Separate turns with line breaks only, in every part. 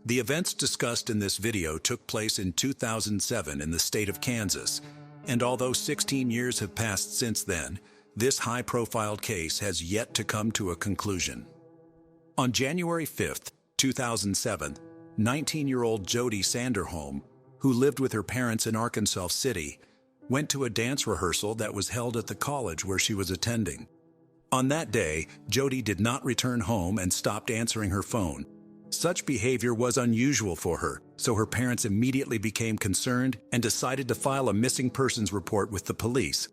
The events discussed in this video took place in 2007 in the state of Kansas, and although 16 years have passed since then, this high-profile case has yet to come to a conclusion. On January 5, 2007, 19-year-old Jody Sanderholm, who lived with her parents in Arkansas City, went to a dance rehearsal that was held at the college where she was attending. On that day, Jody did not return home and stopped answering her phone. Such behavior was unusual for her, so her parents immediately became concerned and decided to file a missing persons report with the police.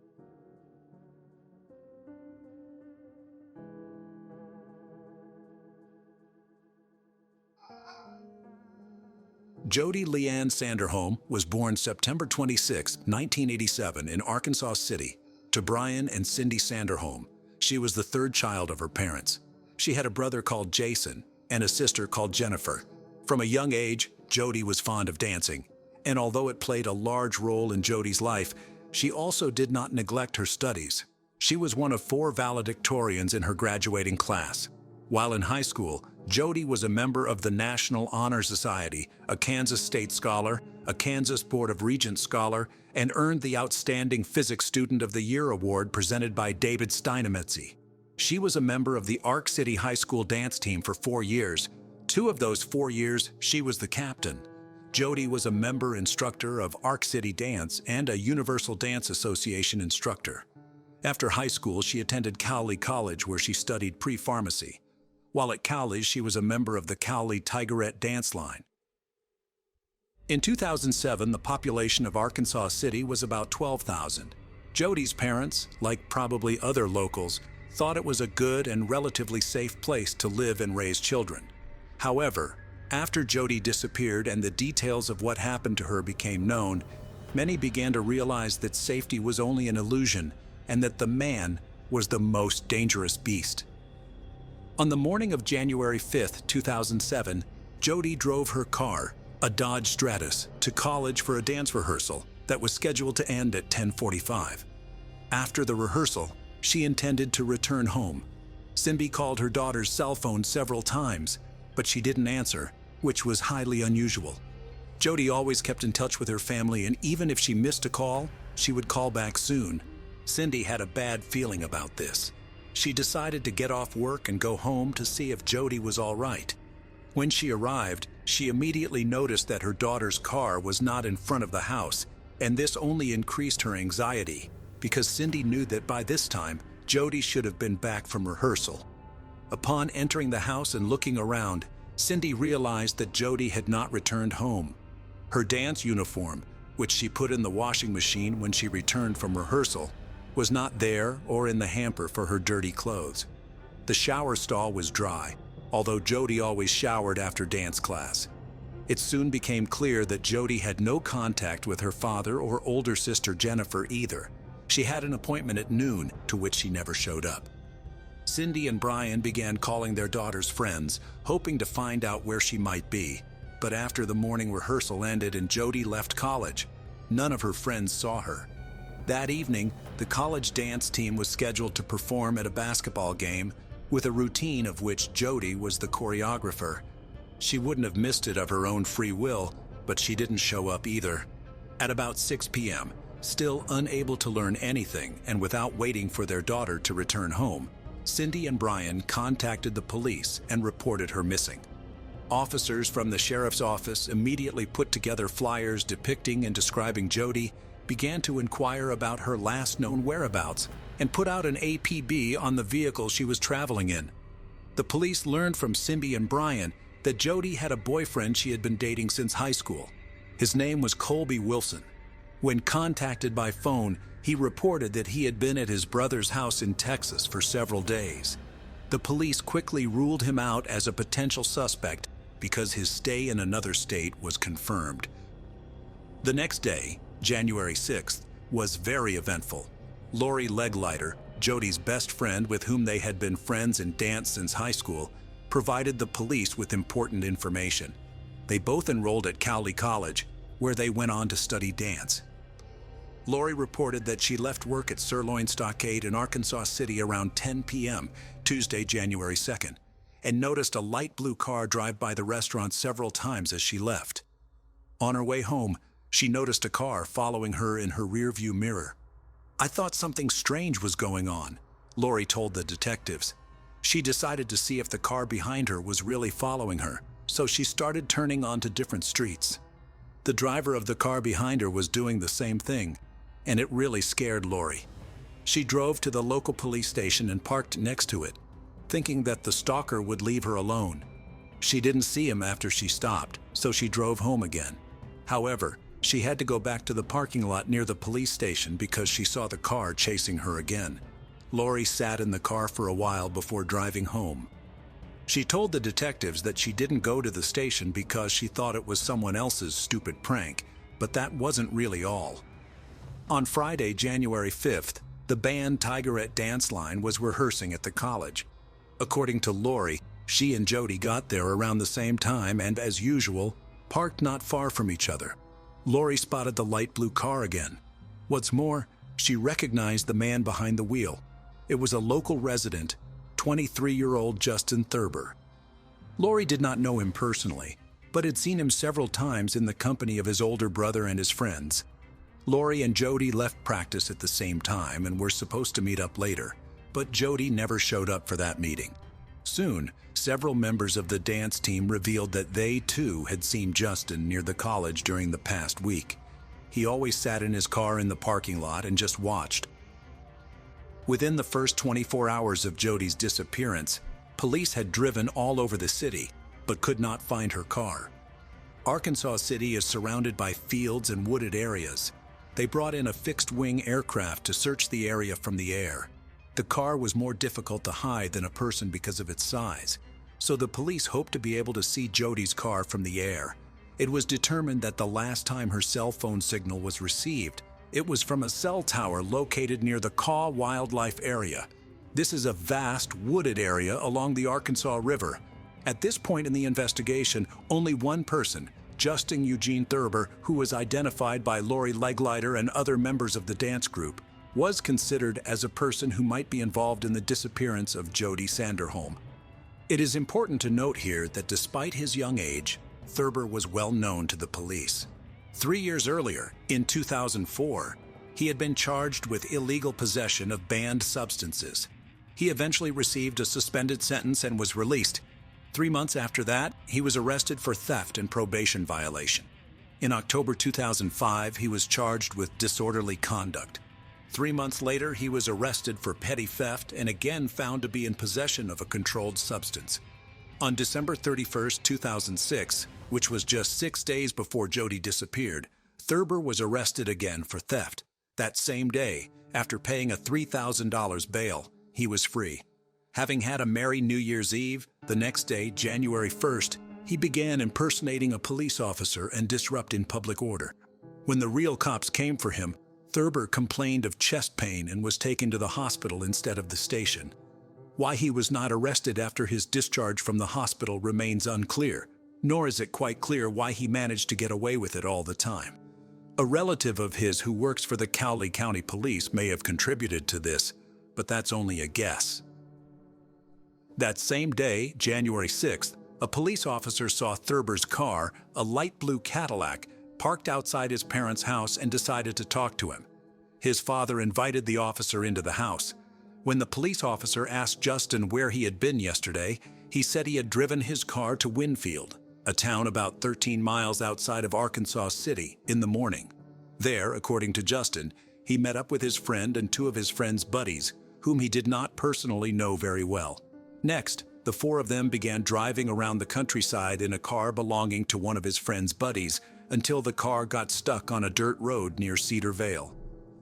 Jody Leanne Sanderholm was born September 26, 1987 in Arkansas City to Brian and Cindy Sanderholm. She was the third child of her parents. She had a brother called Jason and a sister called Jennifer. From a young age, Jody was fond of dancing, and although it played a large role in Jody's life, she also did not neglect her studies. She was one of 4 valedictorians in her graduating class. While in high school, Jody was a member of the National Honor Society, a Kansas State Scholar, a Kansas Board of Regents Scholar, and earned the Outstanding Physics Student of the Year award presented by David Steinemetzy. She was a member of the Ark City High School dance team for 4 years. 2 of those 4 years, she was the captain. Jody was a member instructor of Ark City Dance and a Universal Dance Association instructor. After high school, she attended Cowley College where she studied pre-pharmacy. While at Cowley, she was a member of the Cowley Tigerette dance line. In 2007, the population of Arkansas City was about 12,000. Jody's parents, like probably other locals, thought it was a good and relatively safe place to live and raise children. However, after Jody disappeared and the details of what happened to her became known, many began to realize that safety was only an illusion and that the man was the most dangerous beast. On the morning of January 5, 2007, Jody drove her car, a Dodge Stratus, to college for a dance rehearsal that was scheduled to end at 10:45. After the rehearsal, she intended to return home. Cindy called her daughter's cell phone several times, but she didn't answer, which was highly unusual. Jody always kept in touch with her family, and even if she missed a call, she would call back soon. Cindy had a bad feeling about this. She decided to get off work and go home to see if Jody was all right. When she arrived, she immediately noticed that her daughter's car was not in front of the house, and this only increased her anxiety, because Cindy knew that by this time, Jody should have been back from rehearsal. Upon entering the house and looking around, Cindy realized that Jody had not returned home. Her dance uniform, which she put in the washing machine when she returned from rehearsal, was not there or in the hamper for her dirty clothes. The shower stall was dry, although Jody always showered after dance class. It soon became clear that Jody had no contact with her father or older sister Jennifer either. She had an appointment at noon, to which she never showed up. Cindy and Brian began calling their daughter's friends, hoping to find out where she might be. But after the morning rehearsal ended and Jody left college, none of her friends saw her. That evening, the college dance team was scheduled to perform at a basketball game, with a routine of which Jody was the choreographer. She wouldn't have missed it of her own free will, but she didn't show up either. At about 6 p.m., still unable to learn anything and without waiting for their daughter to return home, Cindy and Brian contacted the police and reported her missing. Officers from the sheriff's office immediately put together flyers depicting and describing Jody, began to inquire about her last known whereabouts, and put out an APB on the vehicle she was traveling in. The police learned from Cindy and Brian that Jody had a boyfriend she had been dating since high school. His name was Colby Wilson. When contacted by phone, he reported that he had been at his brother's house in Texas for several days. The police quickly ruled him out as a potential suspect because his stay in another state was confirmed. The next day, January 6th, was very eventful. Lori Leglighter, Jody's best friend with whom they had been friends and danced since high school, provided the police with important information. They both enrolled at Cowley College, where they went on to study dance. Lori reported that she left work at Sirloin Stockade in Arkansas City around 10 p.m. Tuesday, January 2nd, and noticed a light blue car drive by the restaurant several times as she left. On her way home, she noticed a car following her in her rearview mirror. "I thought something strange was going on," Lori told the detectives. She decided to see if the car behind her was really following her, so she started turning onto different streets. The driver of the car behind her was doing the same thing, and it really scared Lori. She drove to the local police station and parked next to it, thinking that the stalker would leave her alone. She didn't see him after she stopped, so she drove home again. However, she had to go back to the parking lot near the police station because she saw the car chasing her again. Lori sat in the car for a while before driving home. She told the detectives that she didn't go to the station because she thought it was someone else's stupid prank, but that wasn't really all. On Friday, January 5th, the band Tigerette Dance Line was rehearsing at the college. According to Lori, she and Jody got there around the same time and, as usual, parked not far from each other. Lori spotted the light blue car again. What's more, she recognized the man behind the wheel. It was a local resident, 23-year-old Justin Thurber. Lori did not know him personally, but had seen him several times in the company of his older brother and his friends. Lori and Jody left practice at the same time and were supposed to meet up later, but Jody never showed up for that meeting. Soon, several members of the dance team revealed that they, too, had seen Justin near the college during the past week. He always sat in his car in the parking lot and just watched. Within the first 24 hours of Jody's disappearance, police had driven all over the city, but could not find her car. Arkansas City is surrounded by fields and wooded areas. They brought in a fixed-wing aircraft to search the area from the air. The car was more difficult to hide than a person because of its size, so the police hoped to be able to see Jody's car from the air. It was determined that the last time her cell phone signal was received, it was from a cell tower located near the Caw Wildlife Area. This is a vast, wooded area along the Arkansas River. At this point in the investigation, only one person, Justin Eugene Thurber, who was identified by Lori Leglider and other members of the dance group, was considered as a person who might be involved in the disappearance of Jody Sanderholm. It is important to note here that despite his young age, Thurber was well known to the police. 3 years earlier, in 2004, he had been charged with illegal possession of banned substances. He eventually received a suspended sentence and was released. 3 months after that, he was arrested for theft and probation violation. In October 2005, he was charged with disorderly conduct. 3 months later, he was arrested for petty theft and again found to be in possession of a controlled substance. On December 31, 2006, which was just 6 days before Jody disappeared, Thurber was arrested again for theft. That same day, after paying a $3,000 bail, he was free. Having had a merry New Year's Eve, the next day, January 1st, he began impersonating a police officer and disrupting public order. When the real cops came for him, Thurber complained of chest pain and was taken to the hospital instead of the station. Why he was not arrested after his discharge from the hospital remains unclear, nor is it quite clear why he managed to get away with it all the time. A relative of his who works for the Cowley County Police may have contributed to this, but that's only a guess. That same day, January 6th, a police officer saw Thurber's car, a light blue Cadillac, parked outside his parents' house and decided to talk to him. His father invited the officer into the house. When the police officer asked Justin where he had been yesterday, he said he had driven his car to Winfield, a town about 13 miles outside of Arkansas City, in the morning. There, according to Justin, he met up with his friend and 2 of his friend's buddies, whom he did not personally know very well. Next, the 4 of them began driving around the countryside in a car belonging to one of his friend's buddies until the car got stuck on a dirt road near Cedar Vale.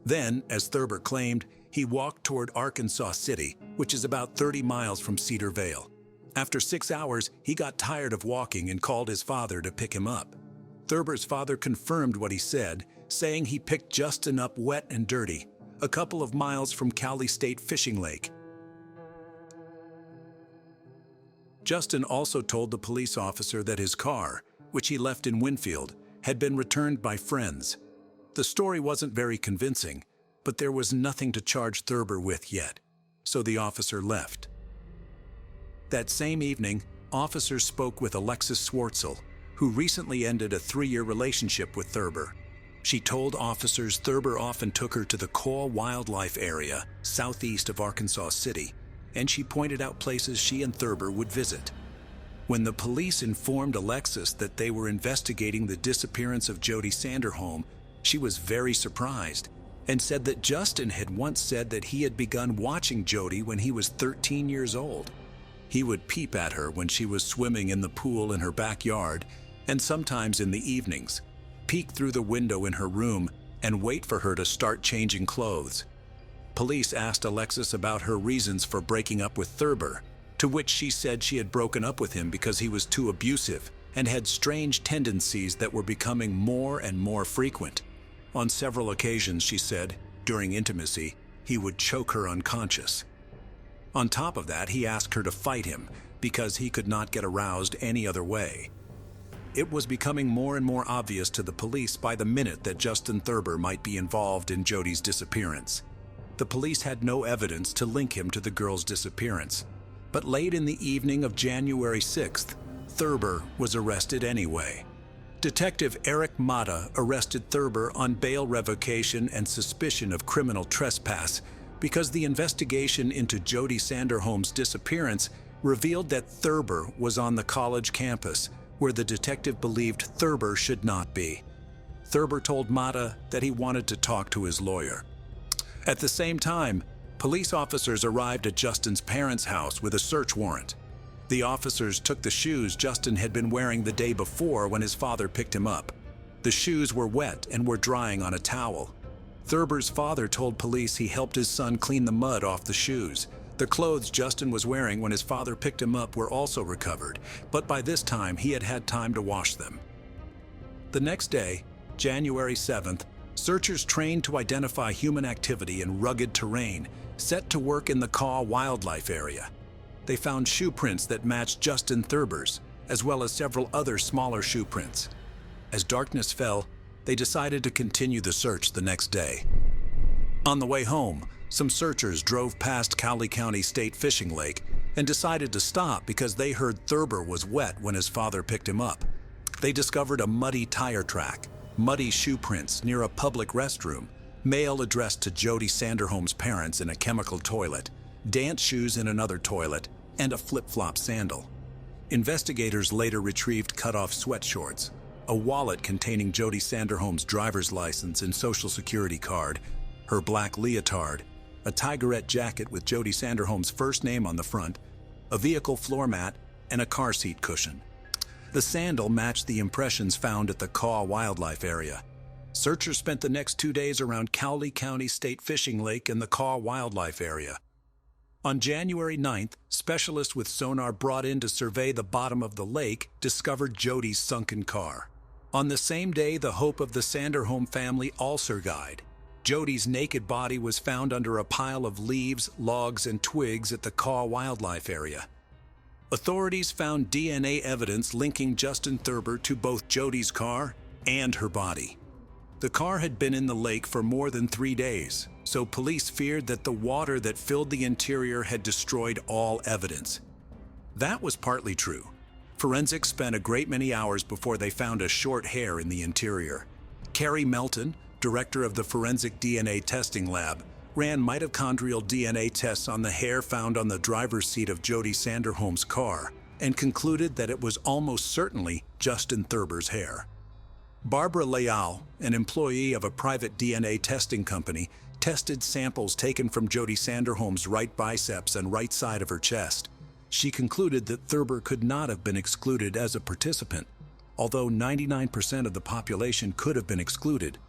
Then, as Thurber claimed, he walked toward Arkansas City, which is about 30 miles from Cedar Vale. After 6 hours, he got tired of walking and called his father to pick him up. Thurber's father confirmed what he said, saying he picked Justin up wet and dirty, a couple of miles from Cowley State Fishing Lake. Justin also told the police officer that his car, which he left in Winfield, had been returned by friends. The story wasn't very convincing, but there was nothing to charge Thurber with yet, so the officer left. That same evening, officers spoke with Alexis Swartzel, who recently ended a 3-year relationship with Thurber. She told officers Thurber often took her to the Kaw Wildlife Area, southeast of Arkansas City, and she pointed out places she and Thurber would visit. When the police informed Alexis that they were investigating the disappearance of Jody Sanderholm, she was very surprised and said that Justin had once said that he had begun watching Jody when he was 13 years old. He would peep at her when she was swimming in the pool in her backyard, and sometimes in the evenings, peek through the window in her room and wait for her to start changing clothes. Police asked Alexis about her reasons for breaking up with Thurber, to which she said she had broken up with him because he was too abusive and had strange tendencies that were becoming more and more frequent. On several occasions, she said, during intimacy, he would choke her unconscious. On top of that, he asked her to fight him because he could not get aroused any other way. It was becoming more and more obvious to the police by the minute that Justin Thurber might be involved in Jody's disappearance. The police had no evidence to link him to the girl's disappearance. But late in the evening of January 6th, Thurber was arrested anyway. Detective Eric Mata arrested Thurber on bail revocation and suspicion of criminal trespass because the investigation into Jody Sanderholm's disappearance revealed that Thurber was on the college campus, where the detective believed Thurber should not be. Thurber told Mata that he wanted to talk to his lawyer. At the same time, police officers arrived at Justin's parents' house with a search warrant. The officers took the shoes Justin had been wearing the day before when his father picked him up. The shoes were wet and were drying on a towel. Thurber's father told police he helped his son clean the mud off the shoes. The clothes Justin was wearing when his father picked him up were also recovered, but by this time he had had time to wash them. The next day, January 7th, searchers trained to identify human activity in rugged terrain set to work in the Kaw Wildlife Area. They found shoe prints that matched Justin Thurber's, as well as several other smaller shoe prints. As darkness fell, they decided to continue the search the next day. On the way home, some searchers drove past Cowley County State Fishing Lake and decided to stop because they heard Thurber was wet when his father picked him up. They discovered a muddy tire track, muddy shoe prints near a public restroom, mail addressed to Jody Sanderholm's parents in a chemical toilet, dance shoes in another toilet, and a flip-flop sandal. Investigators later retrieved cut-off sweatshorts, a wallet containing Jody Sanderholm's driver's license and social security card, her black leotard, a tigerette jacket with Jody Sanderholm's first name on the front, a vehicle floor mat, and a car seat cushion. The sandal matched the impressions found at the Kaw Wildlife Area. Searchers spent the next 2 days around Cowley County State Fishing Lake and the Kaw Wildlife Area. On January 9th, specialists with sonar brought in to survey the bottom of the lake discovered Jody's sunken car. On the same day, the hope of the Sanderholm family also died. Jody's naked body was found under a pile of leaves, logs, and twigs at the Kaw Wildlife Area. Authorities found DNA evidence linking Justin Thurber to both Jody's car and her body. The car had been in the lake for more than 3 days, so police feared that the water that filled the interior had destroyed all evidence. That was partly true. Forensics spent a great many hours before they found a short hair in the interior. Carrie Melton, director of the Forensic DNA Testing Lab, ran mitochondrial DNA tests on the hair found on the driver's seat of Jody Sanderholm's car and concluded that it was almost certainly Justin Thurber's hair. Barbara Leal, an employee of a private DNA testing company, tested samples taken from Jody Sanderholm's right biceps and right side of her chest. She concluded that Thurber could not have been excluded as a participant, although 99% of the population could have been excluded.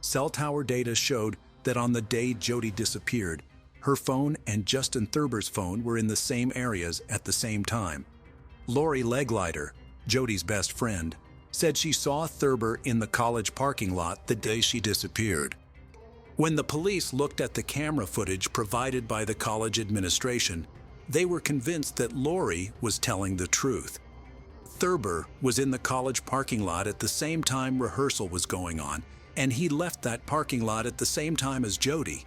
Cell tower data showed that on the day Jody disappeared, her phone and Justin Thurber's phone were in the same areas at the same time. Lori Leglider, Jody's best friend, said she saw Thurber in the college parking lot the day she disappeared. When the police looked at the camera footage provided by the college administration, they were convinced that Lori was telling the truth. Thurber was in the college parking lot at the same time rehearsal was going on, and he left that parking lot at the same time as Jody.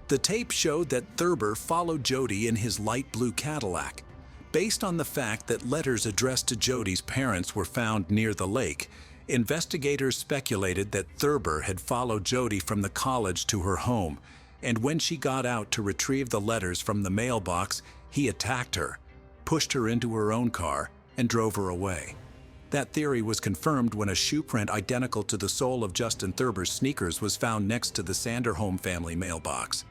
The tape showed that Thurber followed Jody in his light blue Cadillac, Based on the fact that letters addressed to Jody's parents were found near the lake, investigators speculated that Thurber had followed Jody from the college to her home, and when she got out to retrieve the letters from the mailbox, he attacked her, pushed her into her own car, and drove her away. That theory was confirmed when a shoe print identical to the sole of Justin Thurber's sneakers was found next to the Sanderholm family mailbox.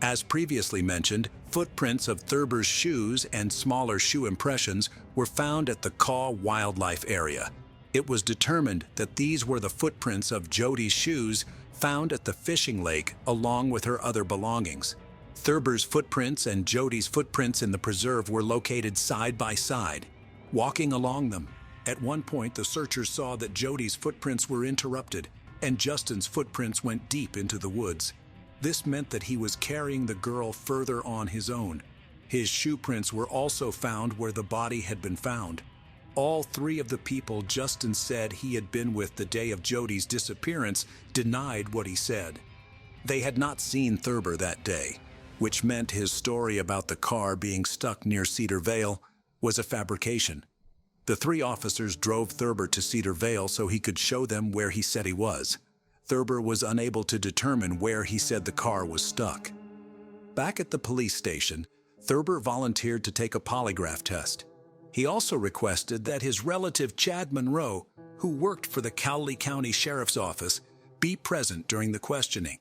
As previously mentioned, footprints of Thurber's shoes and smaller shoe impressions were found at the Caw Wildlife Area. It was determined that these were the footprints of Jody's shoes found at the fishing lake along with her other belongings. Thurber's footprints and Jody's footprints in the preserve were located side by side. Walking along them, at one point the searchers saw that Jody's footprints were interrupted and Justin's footprints went deep into the woods. This meant that he was carrying the girl further on his own. His shoe prints were also found where the body had been found. All three of the people Justin said he had been with the day of Jody's disappearance denied what he said. They had not seen Thurber that day, which meant his story about the car being stuck near Cedar Vale was a fabrication. The three officers drove Thurber to Cedar Vale so he could show them where he said he was. Thurber was unable to determine where he said the car was stuck. Back at the police station, Thurber volunteered to take a polygraph test. He also requested that his relative Chad Monroe, who worked for the Cowley County Sheriff's Office, be present during the questioning.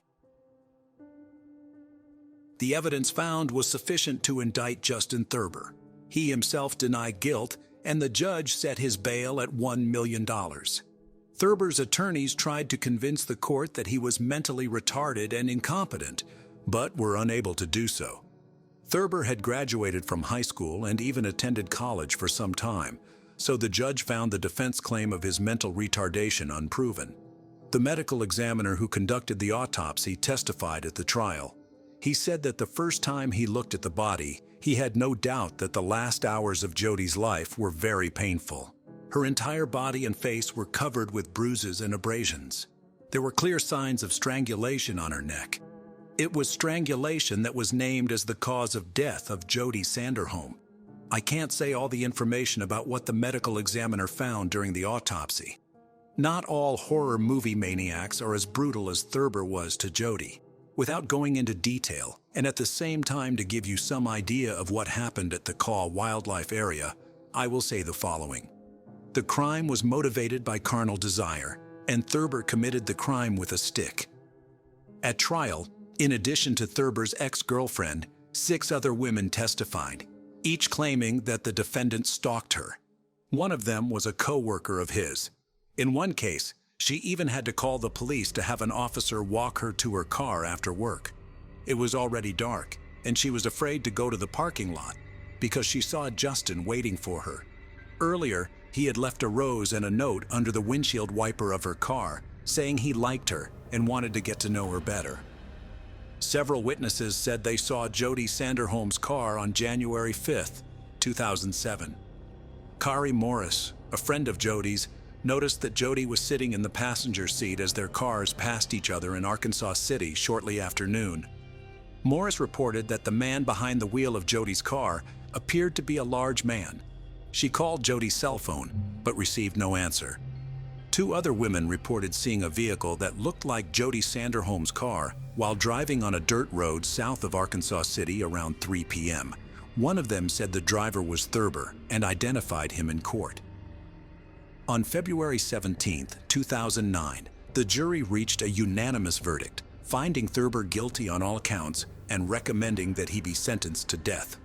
The evidence found was sufficient to indict Justin Thurber. He himself denied guilt, and the judge set his bail at $1 million. Thurber's attorneys tried to convince the court that he was mentally retarded and incompetent, but were unable to do so. Thurber had graduated from high school and even attended college for some time, so the judge found the defense claim of his mental retardation unproven. The medical examiner who conducted the autopsy testified at the trial. He said that the first time he looked at the body, he had no doubt that the last hours of Jody's life were very painful. Her entire body and face were covered with bruises and abrasions. There were clear signs of strangulation on her neck. It was strangulation that was named as the cause of death of Jody Sanderholm. I can't say all the information about what the medical examiner found during the autopsy. Not all horror movie maniacs are as brutal as Thurber was to Jody. Without going into detail, and at the same time to give you some idea of what happened at the Caw Wildlife Area, I will say the following. The crime was motivated by carnal desire, and Thurber committed the crime with a stick. At trial, in addition to Thurber's ex-girlfriend, 6 other women testified, each claiming that the defendant stalked her. One of them was a co-worker of his. In one case, she even had to call the police to have an officer walk her to her car after work. It was already dark, and she was afraid to go to the parking lot because she saw Justin waiting for her. Earlier, he had left a rose and a note under the windshield wiper of her car, saying he liked her and wanted to get to know her better. Several witnesses said they saw Jody Sanderholm's car on January 5, 2007. Kari Morris, a friend of Jody's, noticed that Jody was sitting in the passenger seat as their cars passed each other in Arkansas City shortly after noon. Morris reported that the man behind the wheel of Jody's car appeared to be a large man. She called Jody's cell phone, but received no answer. 2 other women reported seeing a vehicle that looked like Jody Sanderholm's car while driving on a dirt road south of Arkansas City around 3 p.m. One of them said the driver was Thurber and identified him in court. On February 17, 2009, the jury reached a unanimous verdict, finding Thurber guilty on all counts and recommending that he be sentenced to death.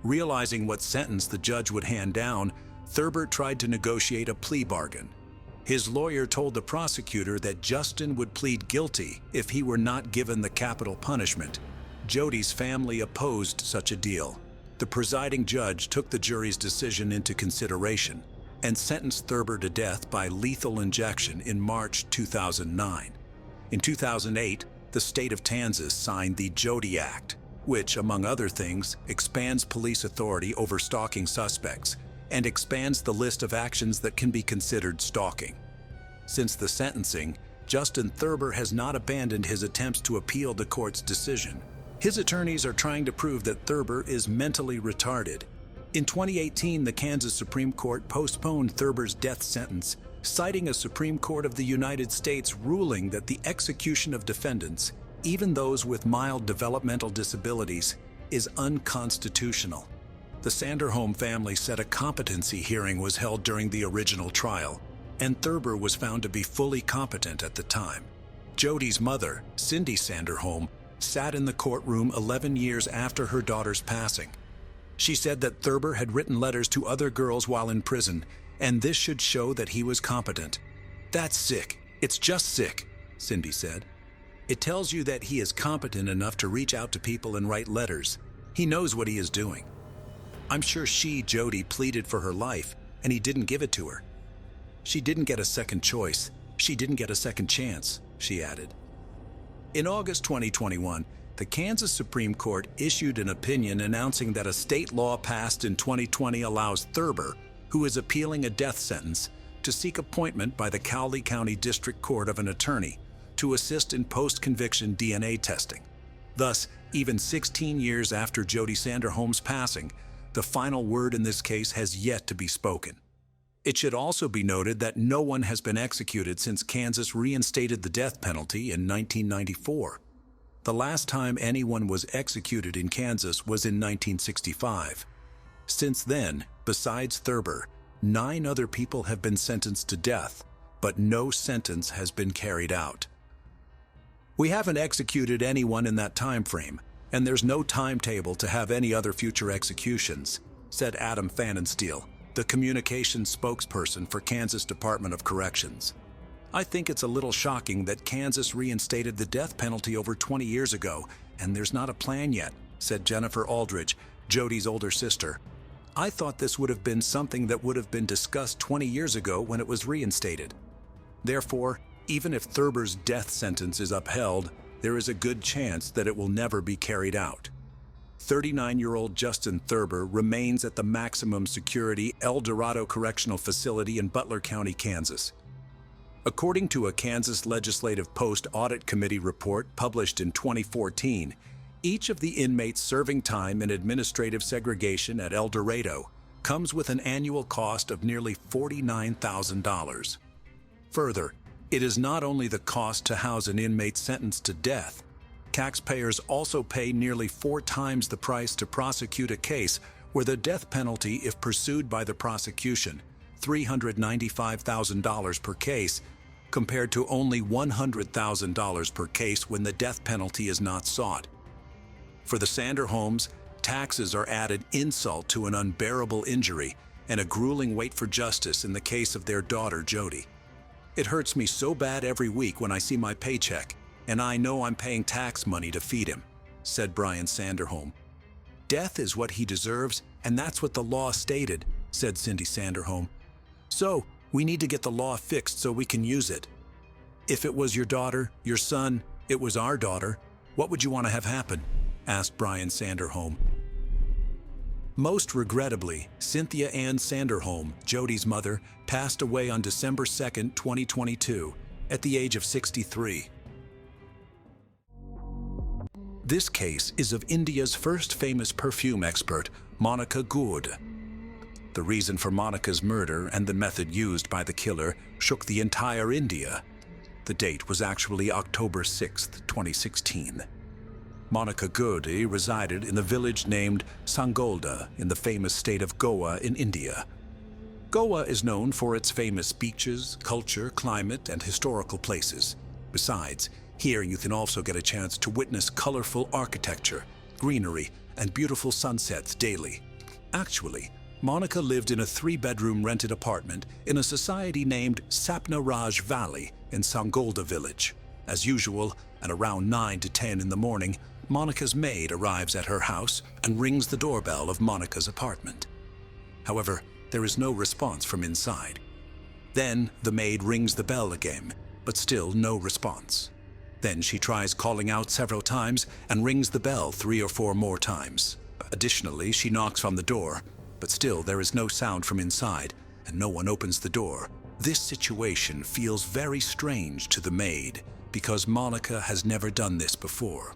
Realizing what sentence the judge would hand down, Thurber tried to negotiate a plea bargain. His lawyer told the prosecutor that Justin would plead guilty if he were not given the capital punishment. Jody's family opposed such a deal. The presiding judge took the jury's decision into consideration and sentenced Thurber to death by lethal injection in March 2009. In 2008, the state of Kansas signed the Jody Act, which, among other things, expands police authority over stalking suspects and expands the list of actions that can be considered stalking. Since the sentencing, Justin Thurber has not abandoned his attempts to appeal the court's decision. His attorneys are trying to prove that Thurber is mentally retarded. In 2018, the Kansas Supreme Court postponed Thurber's death sentence, citing a Supreme Court of the United States ruling that the execution of defendants, even those with mild developmental disabilities, is unconstitutional. The Sanderholm family said a competency hearing was held during the original trial, and Thurber was found to be fully competent at the time. Jody's mother, Cindy Sanderholm, sat in the courtroom 11 years after her daughter's passing. She said that Thurber had written letters to other girls while in prison, and this should show that he was competent. "That's sick. It's just sick," Cindy said. "It tells you that he is competent enough to reach out to people and write letters. He knows what he is doing. I'm sure she, Jody, pleaded for her life, and he didn't give it to her. She didn't get a second choice. She didn't get a second chance," she added. In August 2021, the Kansas Supreme Court issued an opinion announcing that a state law passed in 2020 allows Thurber, who is appealing a death sentence, to seek appointment by the Cowley County District Court of an attorney to assist in post-conviction DNA testing. Thus, even 16 years after Jody Sanderholm's passing, the final word in this case has yet to be spoken. It should also be noted that no one has been executed since Kansas reinstated the death penalty in 1994. The last time anyone was executed in Kansas was in 1965. Since then, besides Thurber, 9 other people have been sentenced to death, but no sentence has been carried out. "We haven't executed anyone in that time frame, and there's no timetable to have any other future executions," said Adam Pfannenstiel, the communications spokesperson for Kansas Department of Corrections. "I think it's a little shocking that Kansas reinstated the death penalty over 20 years ago, and there's not a plan yet," said Jennifer Aldridge, Jody's older sister. "I thought this would have been something that would have been discussed 20 years ago when it was reinstated. Therefore, even if Thurber's death sentence is upheld, there is a good chance that it will never be carried out." 39-year-old Justin Thurber remains at the maximum security El Dorado Correctional Facility in Butler County, Kansas. According to a Kansas Legislative Post Audit Committee report published in 2014, each of the inmates serving time in administrative segregation at El Dorado comes with an annual cost of nearly $49,000. Further, it is not only the cost to house an inmate sentenced to death. Taxpayers also pay nearly 4 times the price to prosecute a case where the death penalty, if pursued by the prosecution, $395,000 per case, compared to only $100,000 per case when the death penalty is not sought. For the Sanderholms, taxes are added insult to an unbearable injury and a grueling wait for justice in the case of their daughter, Jody. "It hurts me so bad every week when I see my paycheck, and I know I'm paying tax money to feed him," said Brian Sanderholm. "Death is what he deserves, and that's what the law stated," said Cindy Sanderholm. "So, we need to get the law fixed so we can use it. If it was your daughter, your son, it was our daughter, what would you want to have happen?" asked Brian Sanderholm. Most regrettably, Cynthia Ann Sanderholm, Jody's mother, passed away on December 2, 2022, at the age of 63. This case is of India's first famous perfume expert, Monica Gourde. The reason for Monica's murder and the method used by the killer shook the entire India. The date was actually October 6, 2016. Monica Gourde resided in the village named Sangolda in the famous state of Goa in India. Goa is known for its famous beaches, culture, climate, and historical places. Besides, here you can also get a chance to witness colorful architecture, greenery, and beautiful sunsets daily. Actually, Monica lived in a 3-bedroom rented apartment in a society named Sapna Raj Valley in Sangolda village. As usual, at around 9 to 10 in the morning, Monica's maid arrives at her house and rings the doorbell of Monica's apartment. However, there is no response from inside. Then the maid rings the bell again, but still no response. Then she tries calling out several times and rings the bell 3 or 4 more times. Additionally, she knocks on the door, but still there is no sound from inside, and no one opens the door. This situation feels very strange to the maid, because Monica has never done this before.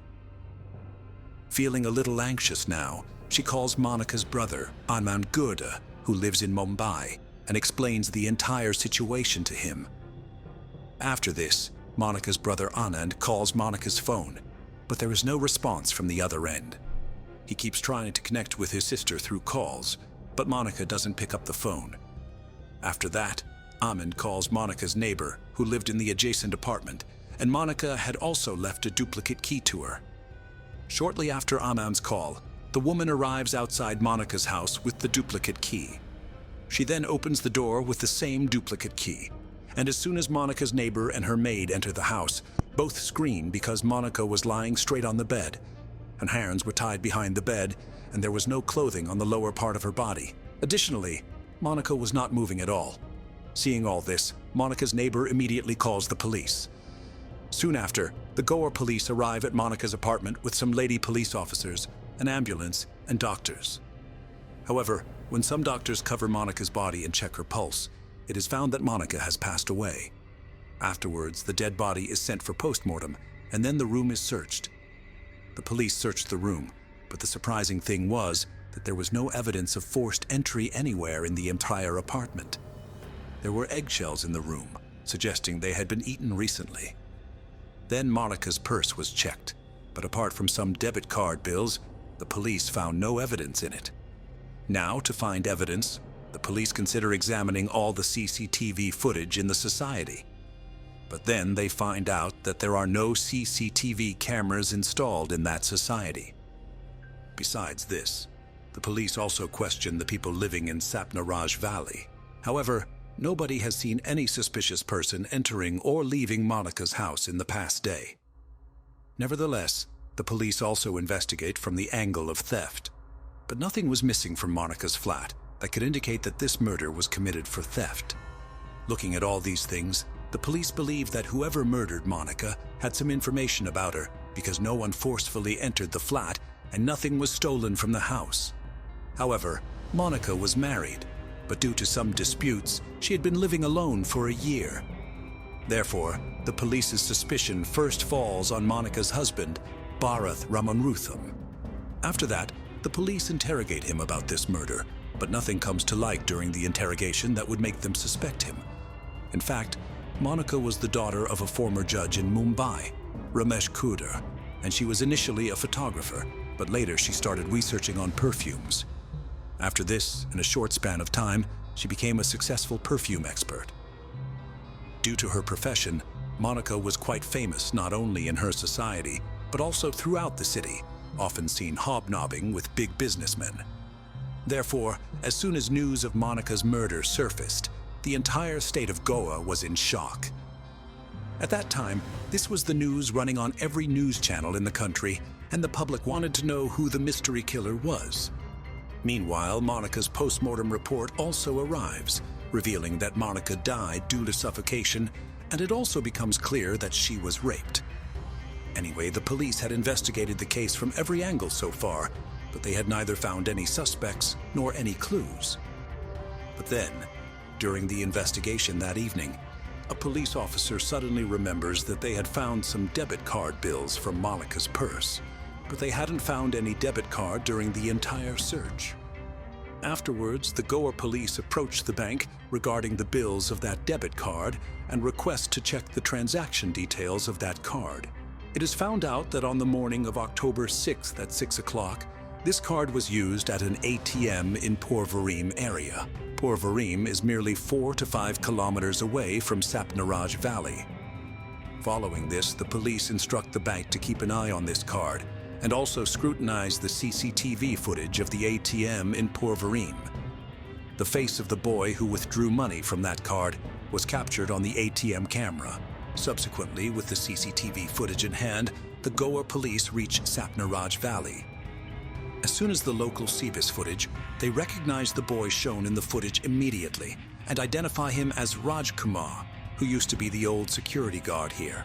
Feeling a little anxious now, she calls Monika's brother, Anand Gurda, who lives in Mumbai, and explains the entire situation to him. After this, Monika's brother Anand calls Monika's phone, but there is no response from the other end. He keeps trying to connect with his sister through calls, but Monika doesn't pick up the phone. After that, Anand calls Monika's neighbor, who lived in the adjacent apartment, and Monika had also left a duplicate key to her. Shortly after Anand's call, the woman arrives outside Monika's house with the duplicate key. She then opens the door with the same duplicate key, and as soon as Monika's neighbor and her maid enter the house, both scream because Monika was lying straight on the bed. Her hands were tied behind the bed, and there was no clothing on the lower part of her body. Additionally, Monika was not moving at all. Seeing all this, Monika's neighbor immediately calls the police. Soon after, the Goa police arrive at Monika's apartment with some lady police officers, an ambulance, and doctors. However, when some doctors cover Monika's body and check her pulse, it is found that Monika has passed away. Afterwards, the dead body is sent for postmortem, and then the room is searched. The police searched the room, but the surprising thing was that there was no evidence of forced entry anywhere in the entire apartment. There were eggshells in the room, suggesting they had been eaten recently. Then Monika's purse was checked, but apart from some debit card bills, the police found no evidence in it. Now, to find evidence, the police consider examining all the CCTV footage in the society. But then they find out that there are no CCTV cameras installed in that society. Besides this, the police also question the people living in Sapnaraj Valley. However, nobody has seen any suspicious person entering or leaving Monika's house in the past day. Nevertheless, the police also investigate from the angle of theft. But nothing was missing from Monika's flat that could indicate that this murder was committed for theft. Looking at all these things, the police believe that whoever murdered Monika had some information about her because no one forcefully entered the flat and nothing was stolen from the house. However, Monika was married, but due to some disputes, she had been living alone for a year. Therefore, the police's suspicion first falls on Monika's husband, Bharath Ramanrutham. After that, the police interrogate him about this murder, but nothing comes to light during the interrogation that would make them suspect him. In fact, Monika was the daughter of a former judge in Mumbai, Ramesh Kudur, and she was initially a photographer, but later she started researching on perfumes. After this, in a short span of time, she became a successful perfume expert. Due to her profession, Monika was quite famous not only in her society, but also throughout the city, often seen hobnobbing with big businessmen. Therefore, as soon as news of Monika's murder surfaced, the entire state of Goa was in shock. At that time, this was the news running on every news channel in the country, and the public wanted to know who the mystery killer was. Meanwhile, Monika's postmortem report also arrives, revealing that Monika died due to suffocation, and it also becomes clear that she was raped. Anyway, the police had investigated the case from every angle so far, but they had neither found any suspects nor any clues. But then, during the investigation that evening, a police officer suddenly remembers that they had found some debit card bills from Monika's purse, but they hadn't found any debit card during the entire search. Afterwards, the Goa police approach the bank regarding the bills of that debit card and request to check the transaction details of that card. It is found out that on the morning of October 6th at 6 o'clock, this card was used at an ATM in Porvorim area. Porvorim is merely 4 to 5 kilometers away from Sapnaraj Valley. Following this, the police instruct the bank to keep an eye on this card and also scrutinize the CCTV footage of the ATM in Porvorim. The face of the boy who withdrew money from that card was captured on the ATM camera. Subsequently, with the CCTV footage in hand, the Goa police reach Sapnaraj Valley. As soon as the local see this footage, they recognize the boy shown in the footage immediately and identify him as Raj Kumar, who used to be the old security guard here.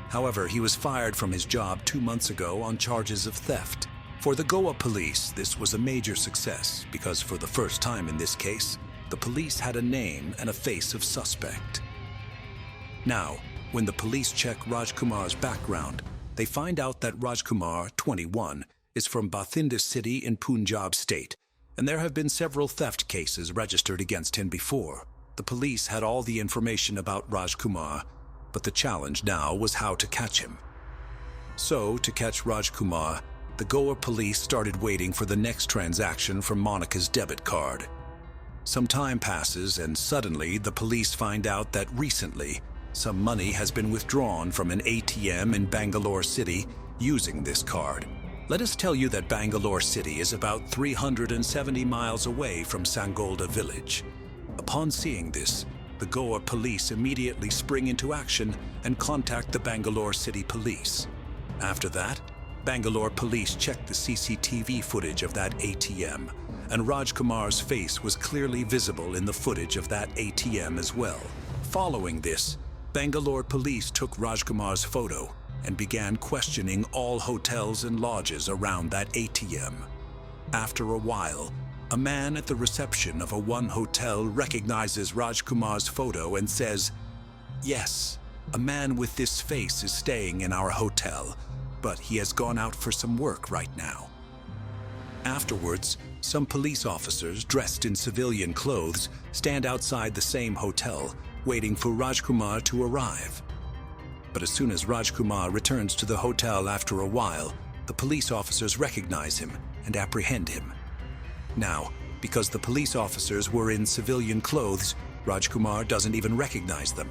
However, he was fired from his job 2 months ago on charges of theft. For the Goa police, this was a major success because for the first time in this case, the police had a name and a face of suspect. Now, when the police check Raj Kumar's background, they find out that Raj Kumar, 21, is from Bathinda city in Punjab state, and there have been several theft cases registered against him before. The police had all the information about Rajkumar, but the challenge now was how to catch him. So, to catch Rajkumar, the Goa police started waiting for the next transaction from Monica's debit card. Some time passes, and suddenly the police find out that recently some money has been withdrawn from an ATM in Bangalore City using this card. Let us tell you that Bangalore City is about 370 miles away from Sangolda village. Upon seeing this, the Goa police immediately spring into action and contact the Bangalore City police. After that, Bangalore police checked the CCTV footage of that ATM, and Rajkumar's face was clearly visible in the footage of that ATM as well. Following this, Bangalore police took Rajkumar's photo and began questioning all hotels and lodges around that ATM. After a while, a man at the reception of one hotel recognizes Rajkumar's photo and says, "Yes, a man with this face is staying in our hotel, but he has gone out for some work right now." Afterwards, some police officers dressed in civilian clothes stand outside the same hotel, waiting for Rajkumar to arrive. But as soon as Rajkumar returns to the hotel after a while, the police officers recognize him and apprehend him. Now, because the police officers were in civilian clothes, Rajkumar doesn't even recognize them.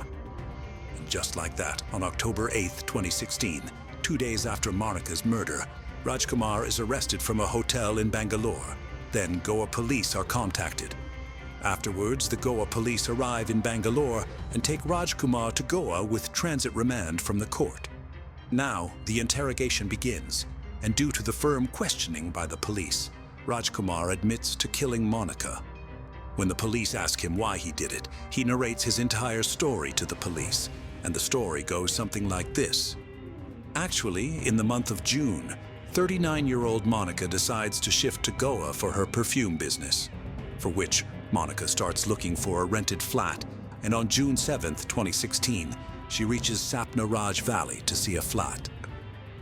And just like that, on October 8th, 2016, 2 days after Monica's murder, Rajkumar is arrested from a hotel in Bangalore. Then Goa police are contacted. Afterwards, the Goa police arrive in Bangalore and take Rajkumar to Goa with transit remand from the court. Now, the interrogation begins, and due to the firm questioning by the police, Rajkumar admits to killing Monica. When the police ask him why he did it, he narrates his entire story to the police, and the story goes something like this. Actually, in the month of June, 39-year-old Monica decides to shift to Goa for her perfume business, for which Monica starts looking for a rented flat, and on June 7th, 2016, she reaches Sapna Raj Valley to see a flat.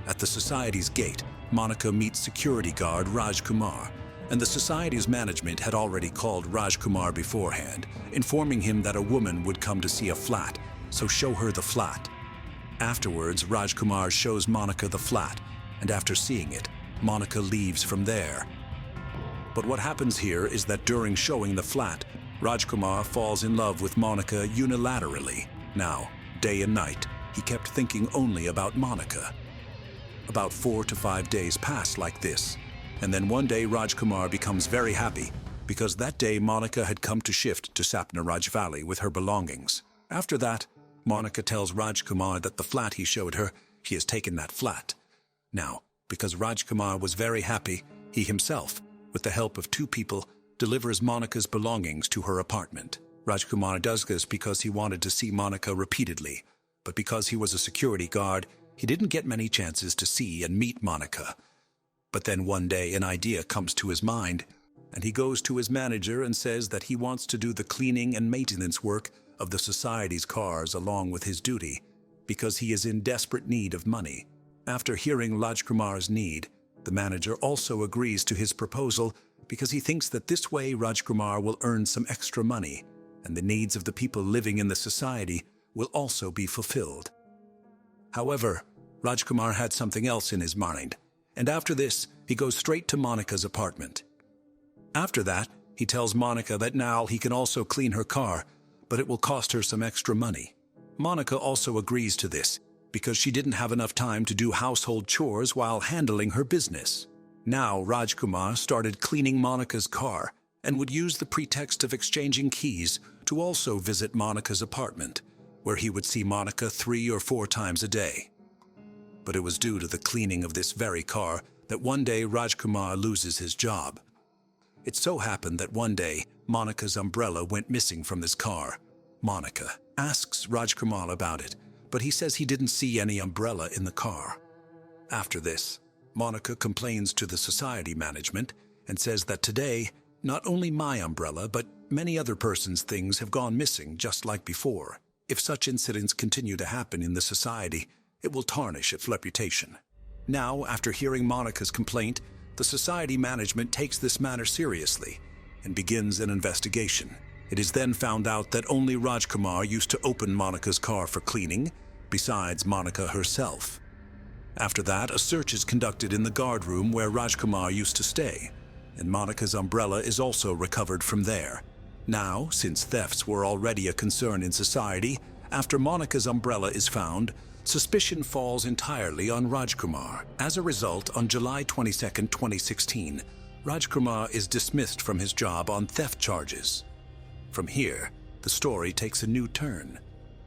At the society's gate, Monica meets security guard Rajkumar, and the society's management had already called Rajkumar beforehand, informing him that a woman would come to see a flat, so show her the flat. Afterwards, Rajkumar shows Monica the flat, and after seeing it, Monica leaves from there. But what happens here is that during showing the flat, Rajkumar falls in love with Monica unilaterally. Now, day and night, he kept thinking only about Monica. About 4 to 5 days pass like this, and then one day Rajkumar becomes very happy because that day Monica had come to shift to Sapna Raj Valley with her belongings. After that, Monica tells Rajkumar that the flat he showed her, he has taken that flat. Now, because Rajkumar was very happy, he himself, with the help of 2 people, delivers Monica's belongings to her apartment. Rajkumar does this because he wanted to see Monica repeatedly, but because he was a security guard, he didn't get many chances to see and meet Monica. But then one day an idea comes to his mind, and he goes to his manager and says that he wants to do the cleaning and maintenance work of the society's cars along with his duty, because he is in desperate need of money. After hearing Rajkumar's need, the manager also agrees to his proposal because he thinks that this way Rajkumar will earn some extra money, and the needs of the people living in the society will also be fulfilled. However, Rajkumar had something else in his mind, and after this, he goes straight to Monica's apartment. After that, he tells Monica that now he can also clean her car, but it will cost her some extra money. Monica also agrees to this, because she didn't have enough time to do household chores while handling her business. Now Rajkumar started cleaning Monica's car and would use the pretext of exchanging keys to also visit Monica's apartment, where he would see Monica 3 or 4 times a day. But it was due to the cleaning of this very car that one day Rajkumar loses his job. It so happened that one day Monica's umbrella went missing from this car. Monica asks Rajkumar about it, but he says he didn't see any umbrella in the car. After this, Monica complains to the society management and says that today, not only my umbrella, but many other persons' things have gone missing just like before. If such incidents continue to happen in the society, it will tarnish its reputation. Now, after hearing Monica's complaint, the society management takes this matter seriously and begins an investigation. It is then found out that only Rajkumar used to open Monica's car for cleaning, besides Monica herself. After that, a search is conducted in the guard room where Rajkumar used to stay, and Monica's umbrella is also recovered from there. Now, since thefts were already a concern in society, after Monica's umbrella is found, suspicion falls entirely on Rajkumar. As a result, on July 22, 2016, Rajkumar is dismissed from his job on theft charges. From here, the story takes a new turn.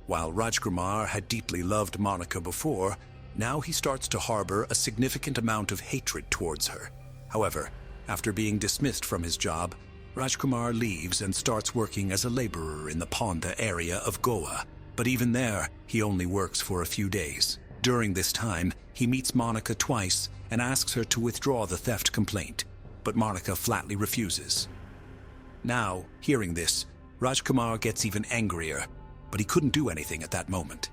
While Rajkumar had deeply loved Monica before, now he starts to harbor a significant amount of hatred towards her. However, after being dismissed from his job, Rajkumar leaves and starts working as a laborer in the Ponda area of Goa. But even there, he only works for a few days. During this time, he meets Monica twice and asks her to withdraw the theft complaint, but Monica flatly refuses. Now, hearing this, Rajkumar gets even angrier, but he couldn't do anything at that moment.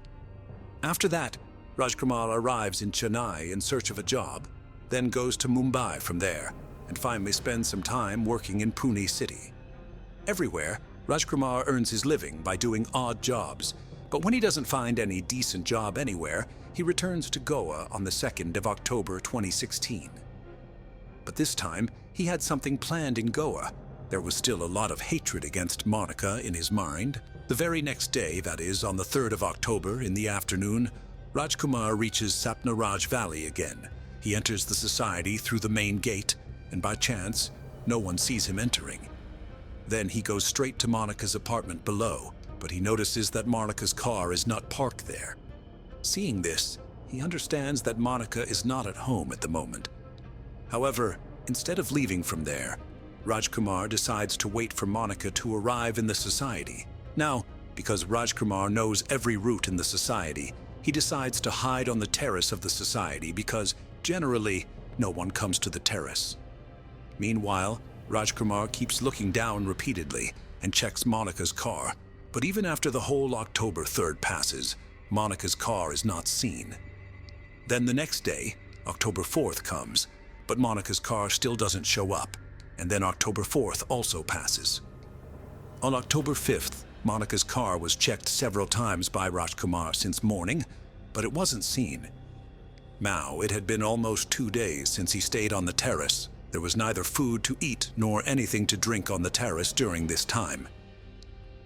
After that, Rajkumar arrives in Chennai in search of a job, then goes to Mumbai from there, and finally spends some time working in Pune city. Everywhere, Rajkumar earns his living by doing odd jobs, but when he doesn't find any decent job anywhere, he returns to Goa on the 2nd of October 2016. But this time, he had something planned in Goa. There was still a lot of hatred against Monica in his mind. The very next day, that is, on the 3rd of October in the afternoon, Rajkumar reaches Sapnaraj Valley again. He enters the society through the main gate, and by chance, no one sees him entering. Then he goes straight to Monica's apartment below, but he notices that Monica's car is not parked there. Seeing this, he understands that Monica is not at home at the moment. However, instead of leaving from there, Rajkumar decides to wait for Monica to arrive in the society. Now, because Rajkumar knows every route in the society, he decides to hide on the terrace of the society because, generally, no one comes to the terrace. Meanwhile, Rajkumar keeps looking down repeatedly and checks Monica's car, but even after the whole October 3rd passes, Monica's car is not seen. Then the next day, October 4th comes, but Monica's car still doesn't show up, and then October 4th also passes. On October 5th, Monica's car was checked several times by Rajkumar since morning, but it wasn't seen. Now, it had been almost 2 days since he stayed on the terrace. There was neither food to eat nor anything to drink on the terrace during this time.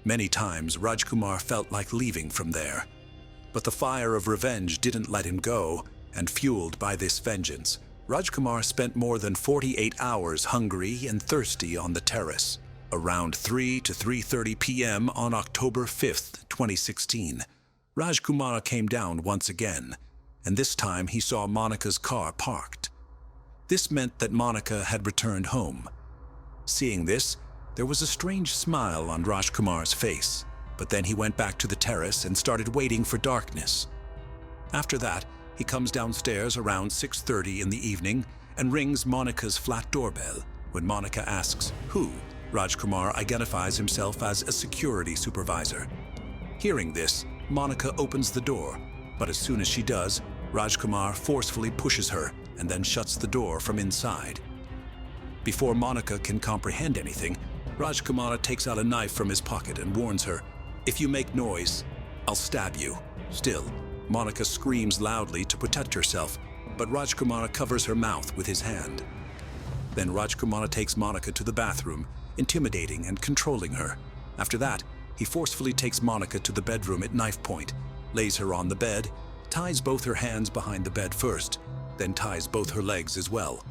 Many times, Rajkumar felt like leaving from there. But the fire of revenge didn't let him go, and fueled by this vengeance, Rajkumar spent more than 48 hours hungry and thirsty on the terrace. Around 3 to 3:30 p.m. on October 5th, 2016, Rajkumar came down once again, and this time he saw Monica's car parked. This meant that Monica had returned home. Seeing this, there was a strange smile on Rajkumar's face, but then he went back to the terrace and started waiting for darkness. After that, he comes downstairs around 6:30 in the evening and rings Monica's flat doorbell. When Monica asks who, Rajkumar identifies himself as a security supervisor. Hearing this, Monica opens the door, but as soon as she does, Rajkumar forcefully pushes her and then shuts the door from inside. Before Monica can comprehend anything, Rajkumar takes out a knife from his pocket and warns her, "If you make noise, I'll stab you." Still, Monica screams loudly to protect herself, but Rajkumar covers her mouth with his hand. Then Rajkumar takes Monica to the bathroom, intimidating and controlling her. After that, he forcefully takes Monica to the bedroom at knife point, lays her on the bed, ties both her hands behind the bed first, then ties both her legs as well.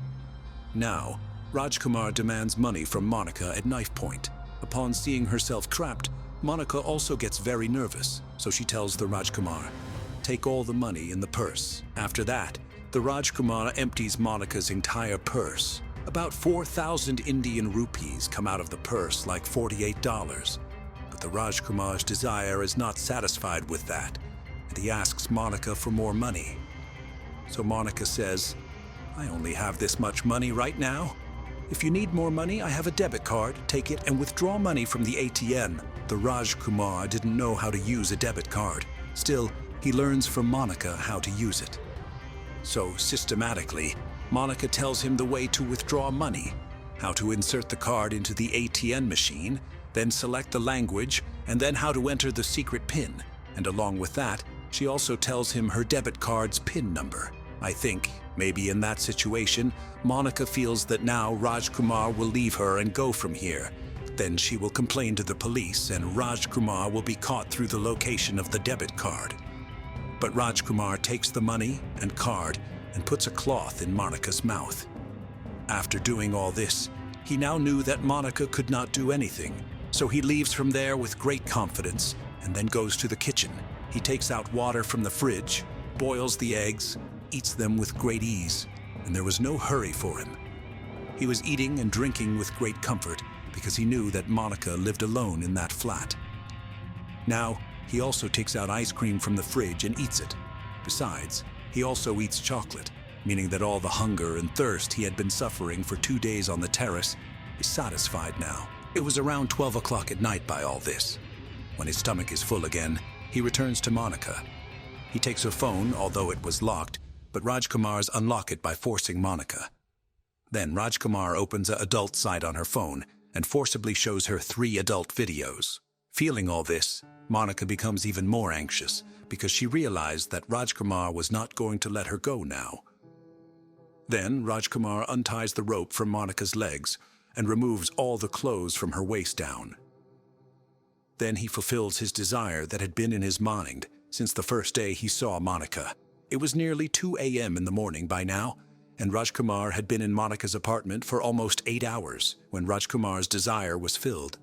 Now, Rajkumar demands money from Monica at knife point. Upon seeing herself trapped, Monica also gets very nervous, so she tells the Rajkumar, "Take all the money in the purse." After that, the Rajkumar empties Monica's entire purse. About 4,000 Indian rupees come out of the purse, like $48. But the Rajkumar's desire is not satisfied with that, and he asks Monica for more money. So Monica says, "I only have this much money right now. If you need more money, I have a debit card. Take it and withdraw money from the ATM." The Rajkumar didn't know how to use a debit card. Still, he learns from Monica how to use it. So systematically, Monica tells him the way to withdraw money, how to insert the card into the ATM machine, then select the language, and then how to enter the secret PIN. And along with that, she also tells him her debit card's PIN number. I think, maybe in that situation, Monica feels that now Raj Kumar will leave her and go from here. Then she will complain to the police and Raj Kumar will be caught through the location of the debit card. But Raj Kumar takes the money and card and puts a cloth in Monica's mouth. After doing all this, he now knew that Monica could not do anything, so he leaves from there with great confidence and then goes to the kitchen. He takes out water from the fridge, boils the eggs, eats them with great ease, and there was no hurry for him. He was eating and drinking with great comfort because he knew that Monica lived alone in that flat. Now, he also takes out ice cream from the fridge and eats it. Besides, he also eats chocolate, meaning that all the hunger and thirst he had been suffering for 2 days on the terrace is satisfied now. It was around 12 o'clock at night by all this. When his stomach is full again, he returns to Monica. He takes her phone, although it was locked, but Rajkumar's unlock it by forcing Monica. Then Rajkumar opens an adult site on her phone and forcibly shows her 3 adult videos. Feeling all this, Monica becomes even more anxious because she realized that Rajkumar was not going to let her go now. Then Rajkumar unties the rope from Monica's legs and removes all the clothes from her waist down. Then he fulfills his desire that had been in his mind since the first day he saw Monica. It was nearly 2 a.m. in the morning by now, and Rajkumar had been in Monica's apartment for almost 8 hours when Rajkumar's desire was filled.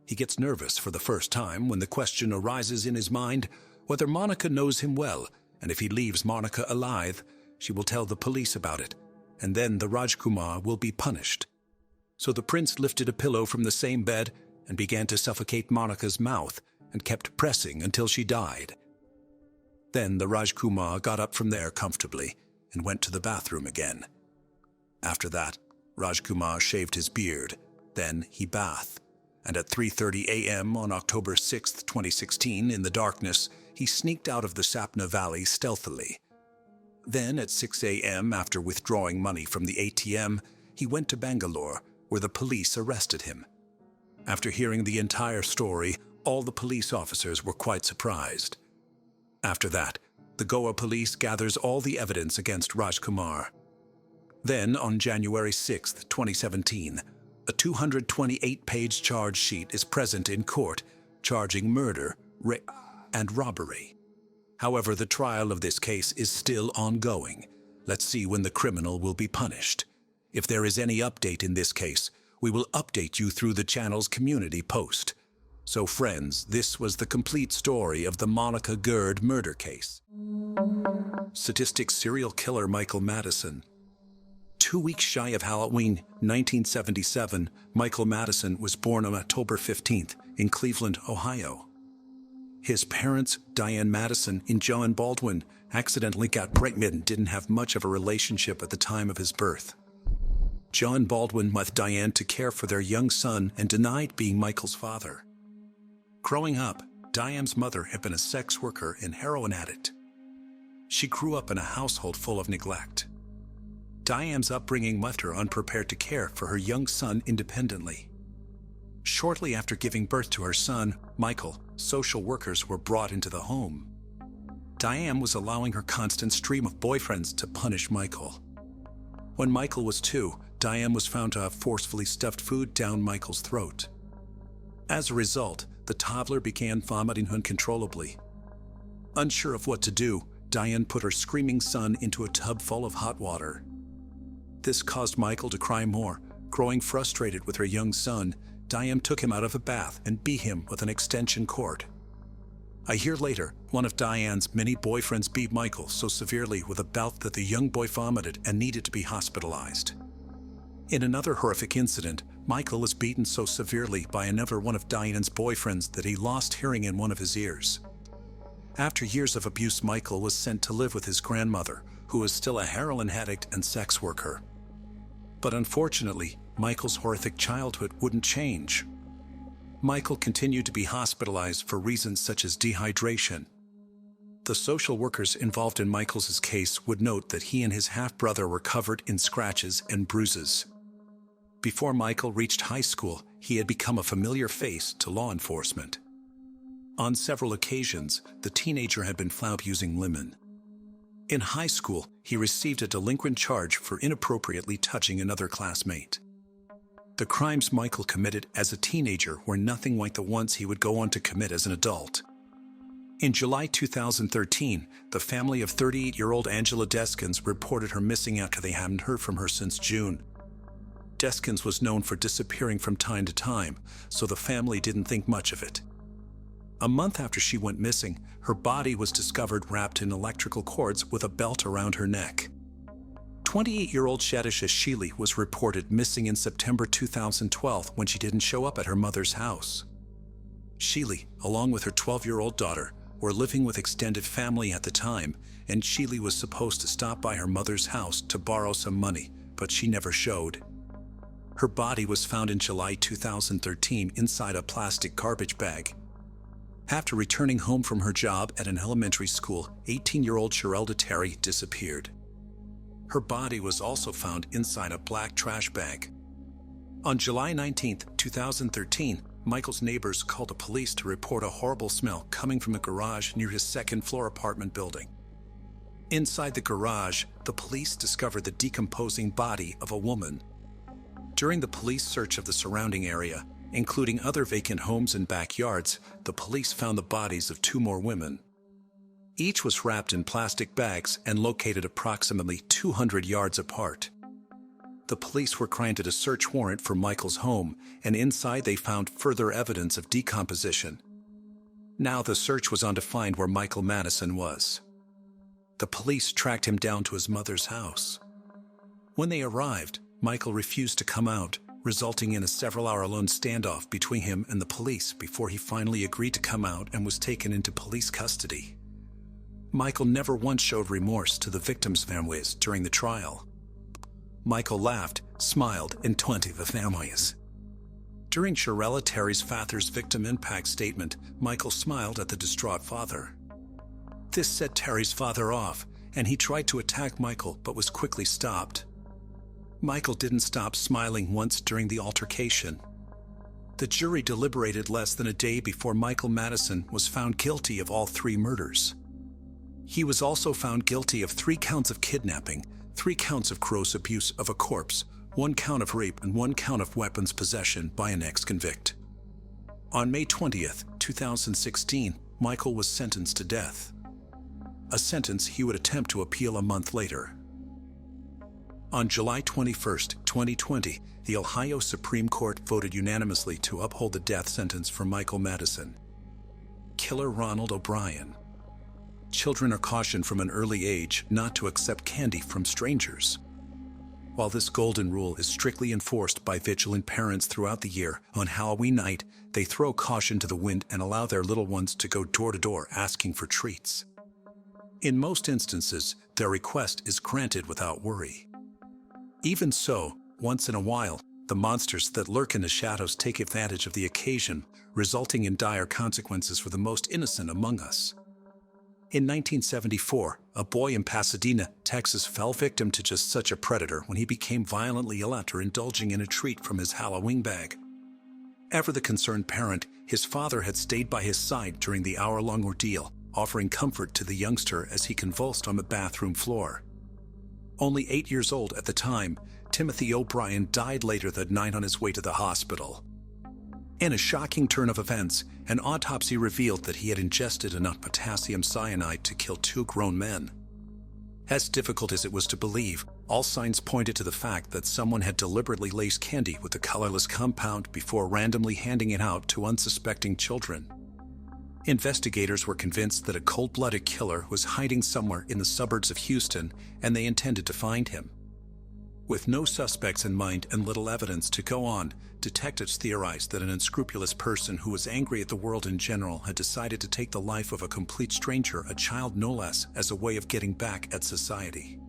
He gets nervous for the first time when the question arises in his mind whether Monica knows him well, and if he leaves Monica alive, she will tell the police about it, and then the Rajkumar will be punished. So the prince lifted a pillow from the same bed and began to suffocate Monica's mouth and kept pressing until she died. Then the Rajkumar got up from there comfortably and went to the bathroom again. After that, Rajkumar shaved his beard, then he bathed, and at 3:30 a.m. on October 6, 2016, in the darkness, he sneaked out of the Sapna Valley stealthily. Then at 6 a.m., after withdrawing money from the ATM, he went to Bangalore, where the police arrested him. After hearing the entire story, all the police officers were quite surprised. After that, the Goa police gathers all the evidence against Rajkumar. Then, on January 6, 2017, a 228-page charge sheet is present in court, charging murder, rape, and robbery. However, the trial of this case is still ongoing. Let's see when the criminal will be punished. If there is any update in this case, we will update you through the channel's community post. So friends, this was the complete story of the Monica Gerd murder case. Sadistic serial killer Michael Madison. 2 weeks shy of Halloween 1977, Michael Madison was born on October 15th in Cleveland, Ohio. His parents, Diane Madison and John Baldwin, accidentally got pregnant and didn't have much of a relationship at the time of his birth. John Baldwin left Diane to care for their young son and denied being Michael's father. Growing up, Diane's mother had been a sex worker and heroin addict. She grew up in a household full of neglect. Diane's upbringing left her unprepared to care for her young son independently. Shortly after giving birth to her son, Michael, social workers were brought into the home. Diane was allowing her constant stream of boyfriends to punish Michael. When Michael was 2, Diane was found to have forcefully stuffed food down Michael's throat. As a result, the toddler began vomiting uncontrollably. Unsure of what to do, Diane put her screaming son into a tub full of hot water. This caused Michael to cry more. Growing frustrated with her young son, Diane took him out of a bath and beat him with an extension cord. A year later, one of Diane's many boyfriends beat Michael so severely with a bout that the young boy vomited and needed to be hospitalized. In another horrific incident, Michael was beaten so severely by another one of Diane's boyfriends that he lost hearing in one of his ears. After years of abuse, Michael was sent to live with his grandmother, who was still a heroin addict and sex worker. But unfortunately, Michael's horrific childhood wouldn't change. Michael continued to be hospitalized for reasons such as dehydration. The The social workers involved in Michael's case would note that he and his half-brother were covered in scratches and bruises. Before Michael reached high school, he had become a familiar face to law enforcement. On several occasions, the teenager had been found using lemon. In high school, he received a delinquent charge for inappropriately touching another classmate. The crimes Michael committed as a teenager were nothing like the ones he would go on to commit as an adult. In July 2013, the family of 38-year-old Angela Deskins reported her missing after they hadn't heard from her since June. Deskins was known for disappearing from time to time, so the family didn't think much of it. A month after she went missing, her body was discovered wrapped in electrical cords with a belt around her neck. 28-year-old Shadisha Sheely was reported missing in September 2012 when she didn't show up at her mother's house. Sheely, along with her 12-year-old daughter, were living with extended family at the time, and Sheely was supposed to stop by her mother's house to borrow some money, but she never showed. Her body was found in July 2013 inside a plastic garbage bag. After returning home from her job at an elementary school, 18-year-old Sherelda Terry disappeared. Her body was also found inside a black trash bag. On July 19, 2013, Michael's neighbors called the police to report a horrible smell coming from a garage near his second-floor apartment building. Inside the garage, the police discovered the decomposing body of a woman. During the police search of the surrounding area, including other vacant homes and backyards, the police found the bodies of 2 more women. Each was wrapped in plastic bags and located approximately 200 yards apart. The police were granted a search warrant for Michael's home, and inside they found further evidence of decomposition. Now the search was on to find where Michael Madison was. The police tracked him down to his mother's house. When they arrived, Michael refused to come out, resulting in a several-hour-long standoff between him and the police before he finally agreed to come out and was taken into police custody. Michael never once showed remorse to the victims' families during the trial. Michael laughed, smiled, and taunted the families. During Sherelda Terry's father's victim impact statement, Michael smiled at the distraught father. This set Terry's father off, and he tried to attack Michael but was quickly stopped. Michael didn't stop smiling once during the altercation. The jury deliberated less than a day before Michael Madison was found guilty of all 3 murders. He was also found guilty of 3 counts of kidnapping, 3 counts of gross abuse of a corpse, 1 count of rape, and 1 count of weapons possession by an ex-convict. On May 20, 2016, Michael was sentenced to death, a sentence he would attempt to appeal a month later. On July 21, 2020, the Ohio Supreme Court voted unanimously to uphold the death sentence for Michael Madison. Killer Ronald O'Brien. Children are cautioned from an early age not to accept candy from strangers. While this golden rule is strictly enforced by vigilant parents throughout the year, on Halloween night, they throw caution to the wind and allow their little ones to go door to door asking for treats. In most instances, their request is granted without worry. Even so, once in a while, the monsters that lurk in the shadows take advantage of the occasion, resulting in dire consequences for the most innocent among us. In 1974, a boy in Pasadena, Texas fell victim to just such a predator when he became violently ill after indulging in a treat from his Halloween bag. Ever the concerned parent, his father had stayed by his side during the hour-long ordeal, offering comfort to the youngster as he convulsed on the bathroom floor. Only 8 years old at the time, Timothy O'Brien died later that night on his way to the hospital. In a shocking turn of events, an autopsy revealed that he had ingested enough potassium cyanide to kill 2 grown men. As difficult as it was to believe, all signs pointed to the fact that someone had deliberately laced candy with the colorless compound before randomly handing it out to unsuspecting children. Investigators were convinced that a cold-blooded killer was hiding somewhere in the suburbs of Houston, and they intended to find him. With no suspects in mind and little evidence to go on, detectives theorized that an unscrupulous person who was angry at the world in general had decided to take the life of a complete stranger, a child no less, as a way of getting back at society.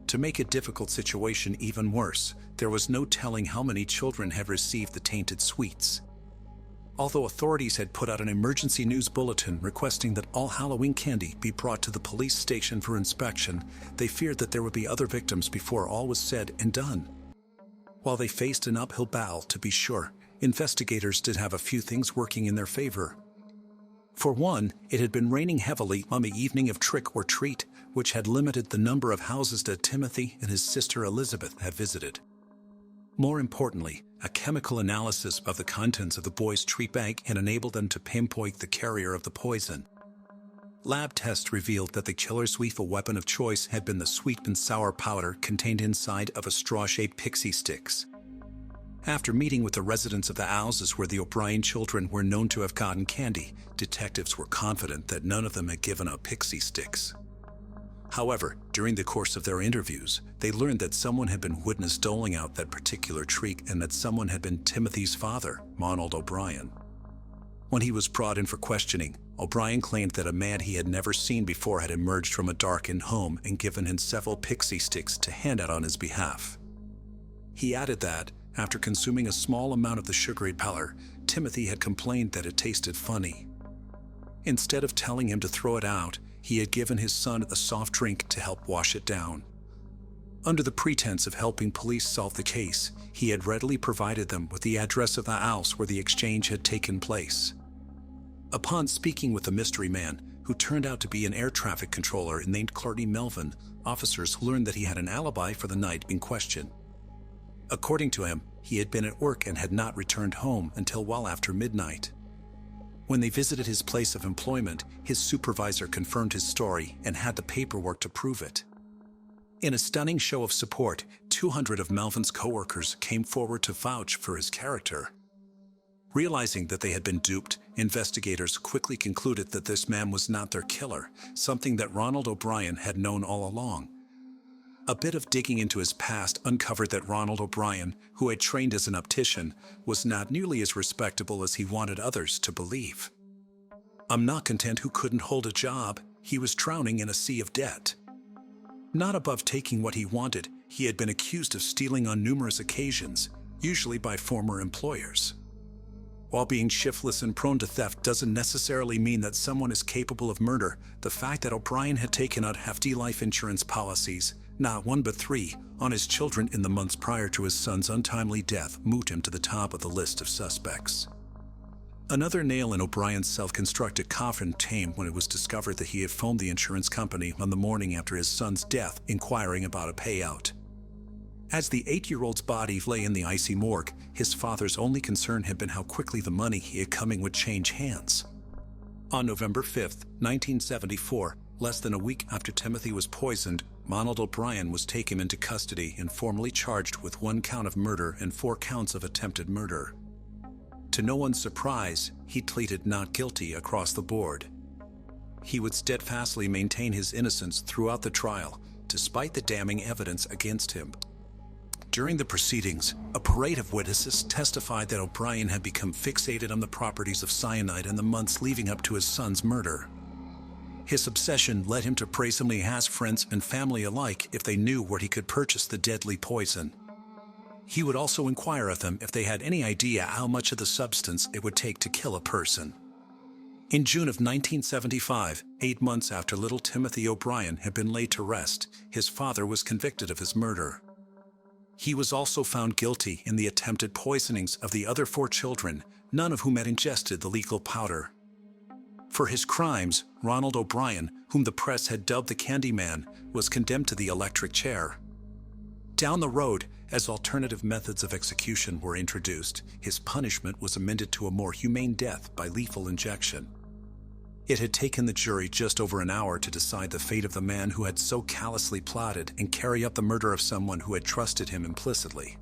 To make a difficult situation even worse, there was no telling how many children had received the tainted sweets. Although authorities had put out an emergency news bulletin requesting that all Halloween candy be brought to the police station for inspection, they feared that there would be other victims before all was said and done. While they faced an uphill battle, to be sure, investigators did have a few things working in their favor. For one, it had been raining heavily on the evening of Trick or Treat, which had limited the number of houses that Timothy and his sister Elizabeth had visited. More importantly, a chemical analysis of the contents of the boys' treat bag had enabled them to pinpoint the carrier of the poison. Lab tests revealed that the killer's lethal weapon of choice had been the sweet and sour powder contained inside of a straw-shaped pixie sticks. After meeting with the residents of the houses where the O'Brien children were known to have gotten candy, detectives were confident that none of them had given up pixie sticks. However, during the course of their interviews, they learned that someone had been witnessed doling out that particular treat and that someone had been Timothy's father, Ronald O'Brien. When he was brought in for questioning, O'Brien claimed that a man he had never seen before had emerged from a darkened home and given him several pixie sticks to hand out on his behalf. He added that, after consuming a small amount of the sugary powder, Timothy had complained that it tasted funny. Instead of telling him to throw it out, he had given his son a soft drink to help wash it down. Under the pretense of helping police solve the case, he had readily provided them with the address of the house where the exchange had taken place. Upon speaking with the mystery man, who turned out to be an air traffic controller named Clardy Melvin, officers learned that he had an alibi for the night in question. According to him, he had been at work and had not returned home until well after midnight. When they visited his place of employment, his supervisor confirmed his story and had the paperwork to prove it. In a stunning show of support, 200 of Melvin's coworkers came forward to vouch for his character. Realizing that they had been duped, investigators quickly concluded that this man was not their killer, something that Ronald O'Brien had known all along. A bit of digging into his past uncovered that Ronald O'Brien, who had trained as an optician, was not nearly as respectable as he wanted others to believe. Not content who couldn't hold a job, he was drowning in a sea of debt. Not above taking what he wanted, he had been accused of stealing on numerous occasions, usually by former employers. While being shiftless and prone to theft doesn't necessarily mean that someone is capable of murder, the fact that O'Brien had taken out hefty life insurance policies, not one but 3, on his children in the months prior to his son's untimely death moved him to the top of the list of suspects. Another nail in O'Brien's self-constructed coffin came when it was discovered that he had phoned the insurance company on the morning after his son's death, inquiring about a payout. As the 8-year-old's body lay in the icy morgue, his father's only concern had been how quickly the money he had coming would change hands. On November 5, 1974, less than a week after Timothy was poisoned, Ronald O'Brien was taken into custody and formally charged with 1 count of murder and 4 counts of attempted murder. To no one's surprise, he pleaded not guilty across the board. He would steadfastly maintain his innocence throughout the trial, despite the damning evidence against him. During the proceedings, a parade of witnesses testified that O'Brien had become fixated on the properties of cyanide in the months leading up to his son's murder. His obsession led him to brazenly ask friends and family alike if they knew where he could purchase the deadly poison. He would also inquire of them if they had any idea how much of the substance it would take to kill a person. In June of 1975, 8 months after little Timothy O'Brien had been laid to rest, his father was convicted of his murder. He was also found guilty in the attempted poisonings of the other 4 children, none of whom had ingested the lethal powder. For his crimes, Ronald O'Brien, whom the press had dubbed the Candyman, was condemned to the electric chair. Down the road, as alternative methods of execution were introduced, his punishment was amended to a more humane death by lethal injection. It had taken the jury just over an hour to decide the fate of the man who had so callously plotted and carried out the murder of someone who had trusted him implicitly.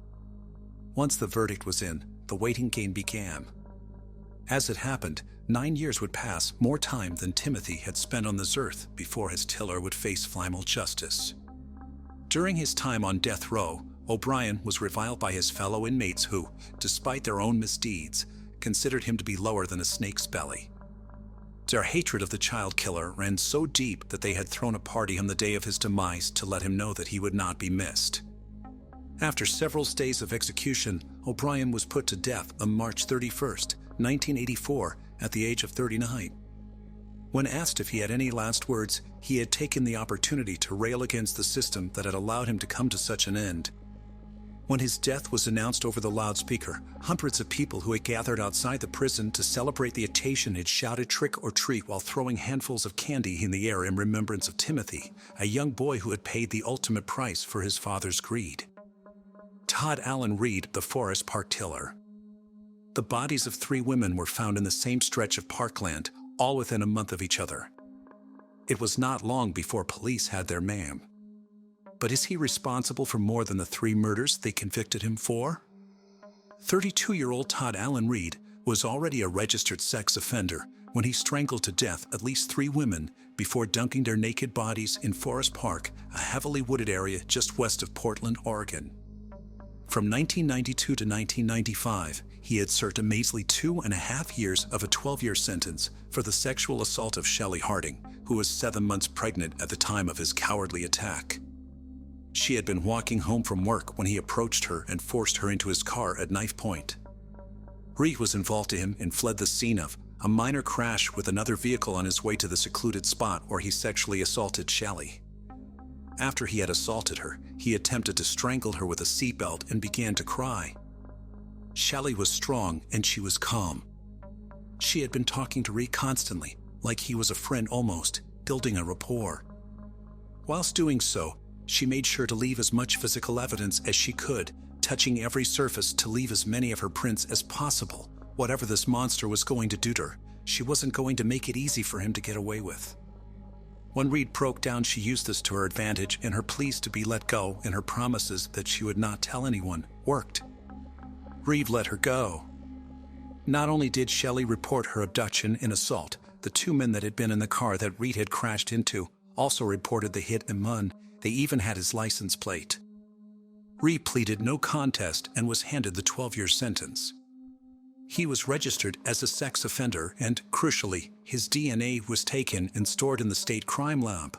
Once the verdict was in, the waiting game began. As it happened, 9 years would pass, more time than Timothy had spent on this earth, before his killer would face final justice. During his time on death row, O'Brien was reviled by his fellow inmates who, despite their own misdeeds, considered him to be lower than a snake's belly. Their hatred of the child killer ran so deep that they had thrown a party on the day of his demise to let him know that he would not be missed. After several days of execution, O'Brien was put to death on March 31, 1984, at the age of 39. When asked if he had any last words, he had taken the opportunity to rail against the system that had allowed him to come to such an end. When his death was announced over the loudspeaker, hundreds of people who had gathered outside the prison to celebrate the occasion had shouted "trick or treat" while throwing handfuls of candy in the air in remembrance of Timothy, a young boy who had paid the ultimate price for his father's greed. Todd Allen Reed, the Forest Park killer. The bodies of 3 women were found in the same stretch of parkland, all within a month of each other. It was not long before police had their man. But is he responsible for more than the 3 murders they convicted him for? 32-year-old Todd Allen Reed was already a registered sex offender when he strangled to death at least 3 women before dunking their naked bodies in Forest Park, a heavily wooded area just west of Portland, Oregon. From 1992 to 1995, he had served a measly 2.5 years of a 12-year sentence for the sexual assault of Shelley Harding, who was 7 months pregnant at the time of his cowardly attack. She had been walking home from work when he approached her and forced her into his car at knife point. Reed was involved to him and fled the scene of a minor crash with another vehicle on his way to the secluded spot where he sexually assaulted Shelley. After he had assaulted her, he attempted to strangle her with a seatbelt and began to cry. Shelley was strong and she was calm. She had been talking to Reed constantly, like he was a friend almost, building a rapport. Whilst doing so, she made sure to leave as much physical evidence as she could, touching every surface to leave as many of her prints as possible. Whatever this monster was going to do to her, she wasn't going to make it easy for him to get away with. When Reed broke down, she used this to her advantage, and her pleas to be let go and her promises that she would not tell anyone worked. Reed let her go. Not only did Shelley report her abduction and assault, the 2 men that had been in the car that Reed had crashed into also reported the hit and run. They even had his license plate. Reed pleaded no contest and was handed the 12-year sentence. He was registered as a sex offender and, crucially, his DNA was taken and stored in the state crime lab.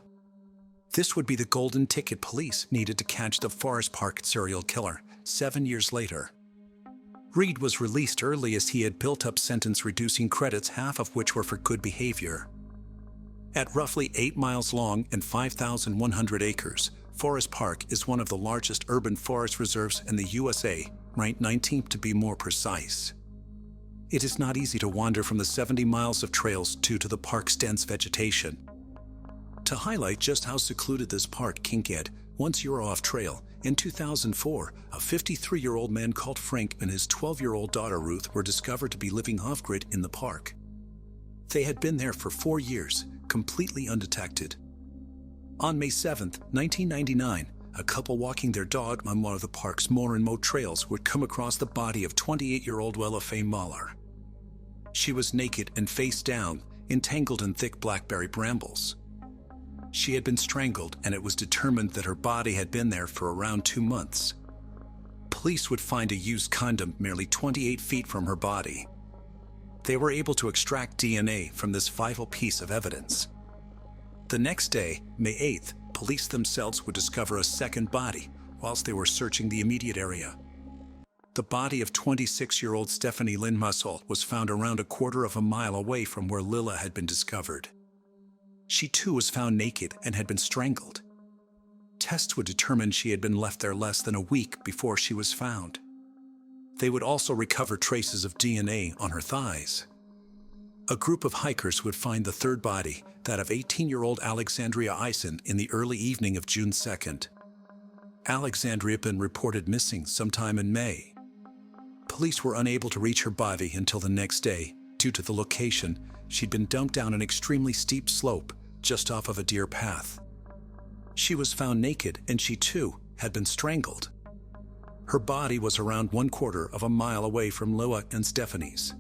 This would be the golden ticket police needed to catch the Forest Park serial killer 7 years later. Reed was released early as he had built up sentence-reducing credits, half of which were for good behavior. At roughly 8 miles long and 5,100 acres, Forest Park is one of the largest urban forest reserves in the USA, ranked 19th to be more precise. It is not easy to wander from the 70 miles of trails due to the park's dense vegetation. To highlight just how secluded this park can get once you're off trail, in 2004, a 53-year-old man called Frank and his 12-year-old daughter Ruth were discovered to be living off-grid in the park. They had been there for 4 years, completely undetected. On May 7, 1999, a couple walking their dog on one of the park's more remote trails would come across the body of 28-year-old Wella Faye Mahler. She was naked and face down, entangled in thick blackberry brambles. She had been strangled, and it was determined that her body had been there for around 2 months. Police would find a used condom merely 28 feet from her body. They were able to extract DNA from this vital piece of evidence. The next day, May 8th, police themselves would discover a second body whilst they were searching the immediate area. The body of 26-year-old Stephanie Lynn Musselt was found around a quarter of a mile away from where Lilla had been discovered. She too was found naked and had been strangled. Tests would determine she had been left there less than a week before she was found. They would also recover traces of DNA on her thighs. A group of hikers would find the third body, that of 18-year-old Alexandria Eisen, in the early evening of June 2nd. Alexandria had been reported missing sometime in May. Police were unable to reach her body until the next day. Due to the location, she'd been dumped down an extremely steep slope just off of a deer path. She was found naked, and she too had been strangled. Her body was around 1/4 of a mile away from Lilla and Stephanie's.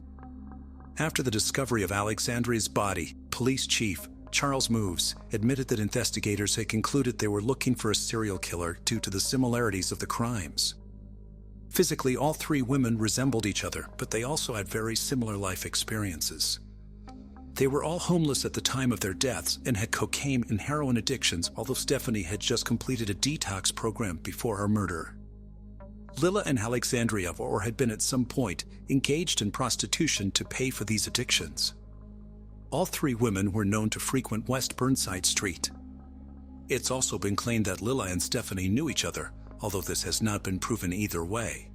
After the discovery of Alexandria's body, Police Chief Charles Moves admitted that investigators had concluded they were looking for a serial killer due to the similarities of the crimes. Physically, all 3 women resembled each other, but they also had very similar life experiences. They were all homeless at the time of their deaths and had cocaine and heroin addictions, although Stephanie had just completed a detox program before her murder. Lila and Alexandria had been at some point engaged in prostitution to pay for these addictions. All three women were known to frequent West Burnside Street. It's also been claimed that Lila and Stephanie knew each other, although this has not been proven either way.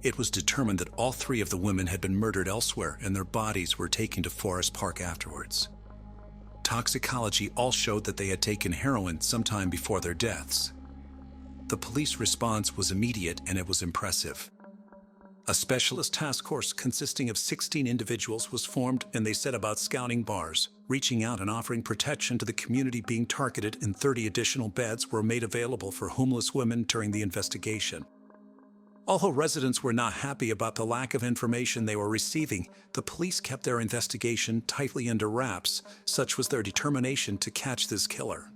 It was determined that all three of the women had been murdered elsewhere and their bodies were taken to Forest Park afterwards. Toxicology all showed that they had taken heroin sometime before their deaths. The police response was immediate and it was impressive. A specialist task force consisting of 16 individuals was formed and they set about scouting bars, reaching out and offering protection to the community being targeted, and 30 additional beds were made available for homeless women during the investigation. Although residents were not happy about the lack of information they were receiving, the police kept their investigation tightly under wraps. Such was their determination to catch this killer.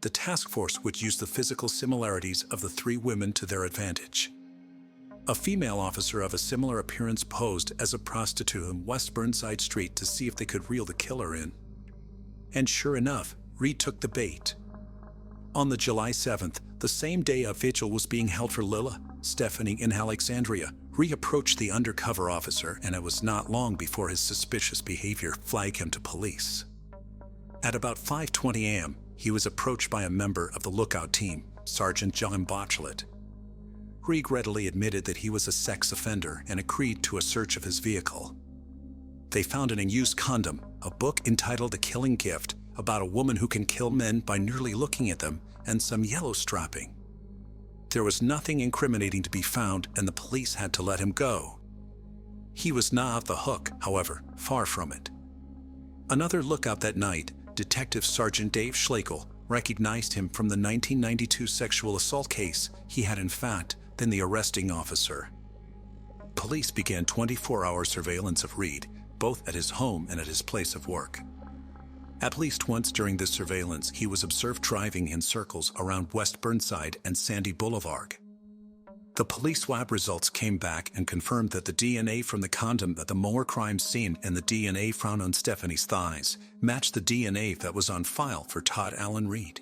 The task force would use the physical similarities of the three women to their advantage. A female officer of a similar appearance posed as a prostitute on West Burnside Street to see if they could reel the killer in. And sure enough, Reed took the bait. On the July 7th, the same day a vigil was being held for Lila, Stephanie, and Alexandria, Reed approached the undercover officer, and it was not long before his suspicious behavior flagged him to police. At about 5:20 a.m., he was approached by a member of the lookout team, Sergeant John Botchlet. Reed readily admitted that he was a sex offender and agreed to a search of his vehicle. They found an unused condom, a book entitled A Killing Gift, about a woman who can kill men by merely looking at them, and some yellow strapping. There was nothing incriminating to be found, and the police had to let him go. He was not off the hook, however, far from it. Another lookout that night, Detective Sergeant Dave Schlegel, recognized him from the 1992 sexual assault case. He had in fact been the arresting officer. Police began 24-hour surveillance of Reed, both at his home and at his place of work. At least once during this surveillance, he was observed driving in circles around West Burnside and Sandy Boulevard. The police swab results came back and confirmed that the DNA from the condom at the Moore crime scene and the DNA found on Stephanie's thighs matched the DNA that was on file for Todd Allen Reed.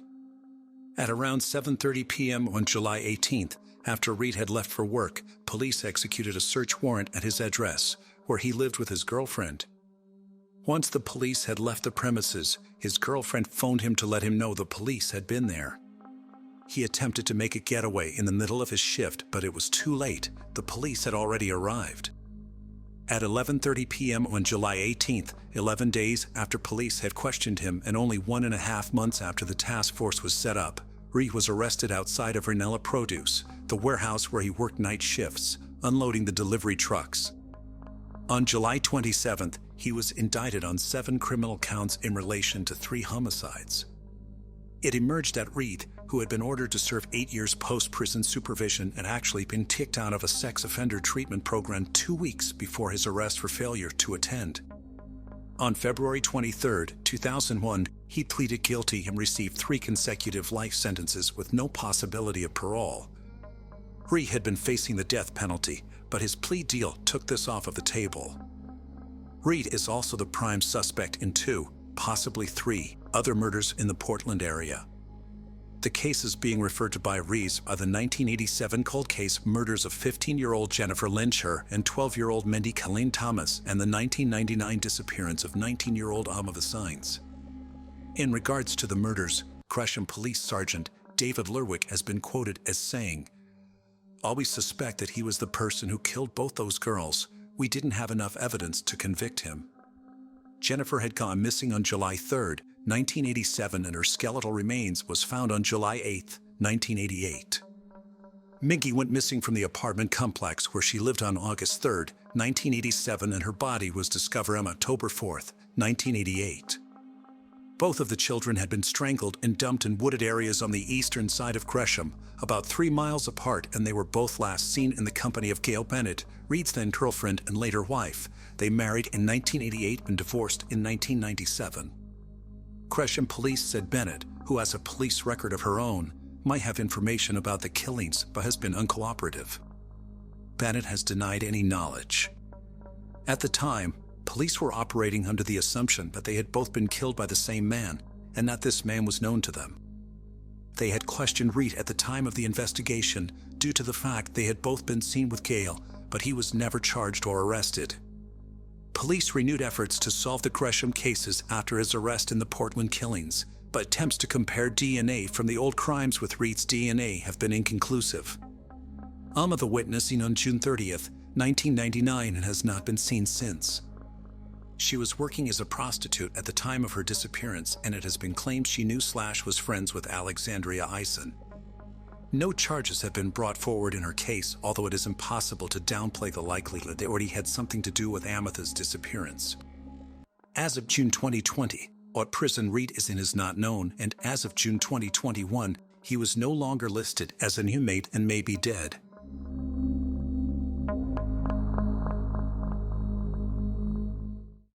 At around 7:30 p.m. on July 18th, after Reed had left for work, police executed a search warrant at his address, where he lived with his girlfriend. Once the police had left the premises, his girlfriend phoned him to let him know the police had been there. He attempted to make a getaway in the middle of his shift, but it was too late. The police had already arrived. At 11:30 p.m. on July 18th, 11 days after police had questioned him and only 1.5 months after the task force was set up, Reed was arrested outside of Ranella Produce, the warehouse where he worked night shifts, unloading the delivery trucks. On July 27th, he was indicted on 7 criminal counts in relation to 3 homicides. It emerged that Reed, who had been ordered to serve 8 years post-prison supervision, had actually been kicked out of a sex offender treatment program 2 weeks before his arrest for failure to attend. On February 23, 2001, he pleaded guilty and received 3 consecutive life sentences with no possibility of parole. Reed had been facing the death penalty, but his plea deal took this off of the table. Reed is also the prime suspect in 2, possibly 3, other murders in the Portland area. The cases being referred to by Reed are the 1987 cold case murders of 15-year-old Jennifer Lyncher and 12-year-old Mindy Colleen Thomas, and the 1999 disappearance of 19-year-old Alma Vecines. In regards to the murders, Gresham Police Sergeant David Lerwick has been quoted as saying, "Always suspect that he was the person who killed both those girls. We didn't have enough evidence to convict him." Jennifer had gone missing on July 3, 1987, and her skeletal remains was found on July 8, 1988. Mingy went missing from the apartment complex where she lived on August 3, 1987, and her body was discovered on October 4, 1988. Both of the children had been strangled and dumped in wooded areas on the eastern side of Gresham, about 3 miles apart, and they were both last seen in the company of Gail Bennett, Reed's then-girlfriend and later wife. They married in 1988 and divorced in 1997. Gresham police said Bennett, who has a police record of her own, might have information about the killings but has been uncooperative. Bennett has denied any knowledge. At the time, police were operating under the assumption that they had both been killed by the same man, and that this man was known to them. They had questioned Reed at the time of the investigation due to the fact they had both been seen with Gale, but he was never charged or arrested. Police renewed efforts to solve the Gresham cases after his arrest in the Portland killings, but attempts to compare DNA from the old crimes with Reed's DNA have been inconclusive. The witness seen on June 30th, 1999 and has not been seen since. She was working as a prostitute at the time of her disappearance, and it has been claimed she knew / was friends with Alexandria Eisen. No charges have been brought forward in her case, although it is impossible to downplay the likelihood they already had something to do with Ametha's disappearance. As of June 2020, what prison Reed is in is not known, and as of June 2021, he was no longer listed as an inmate and may be dead.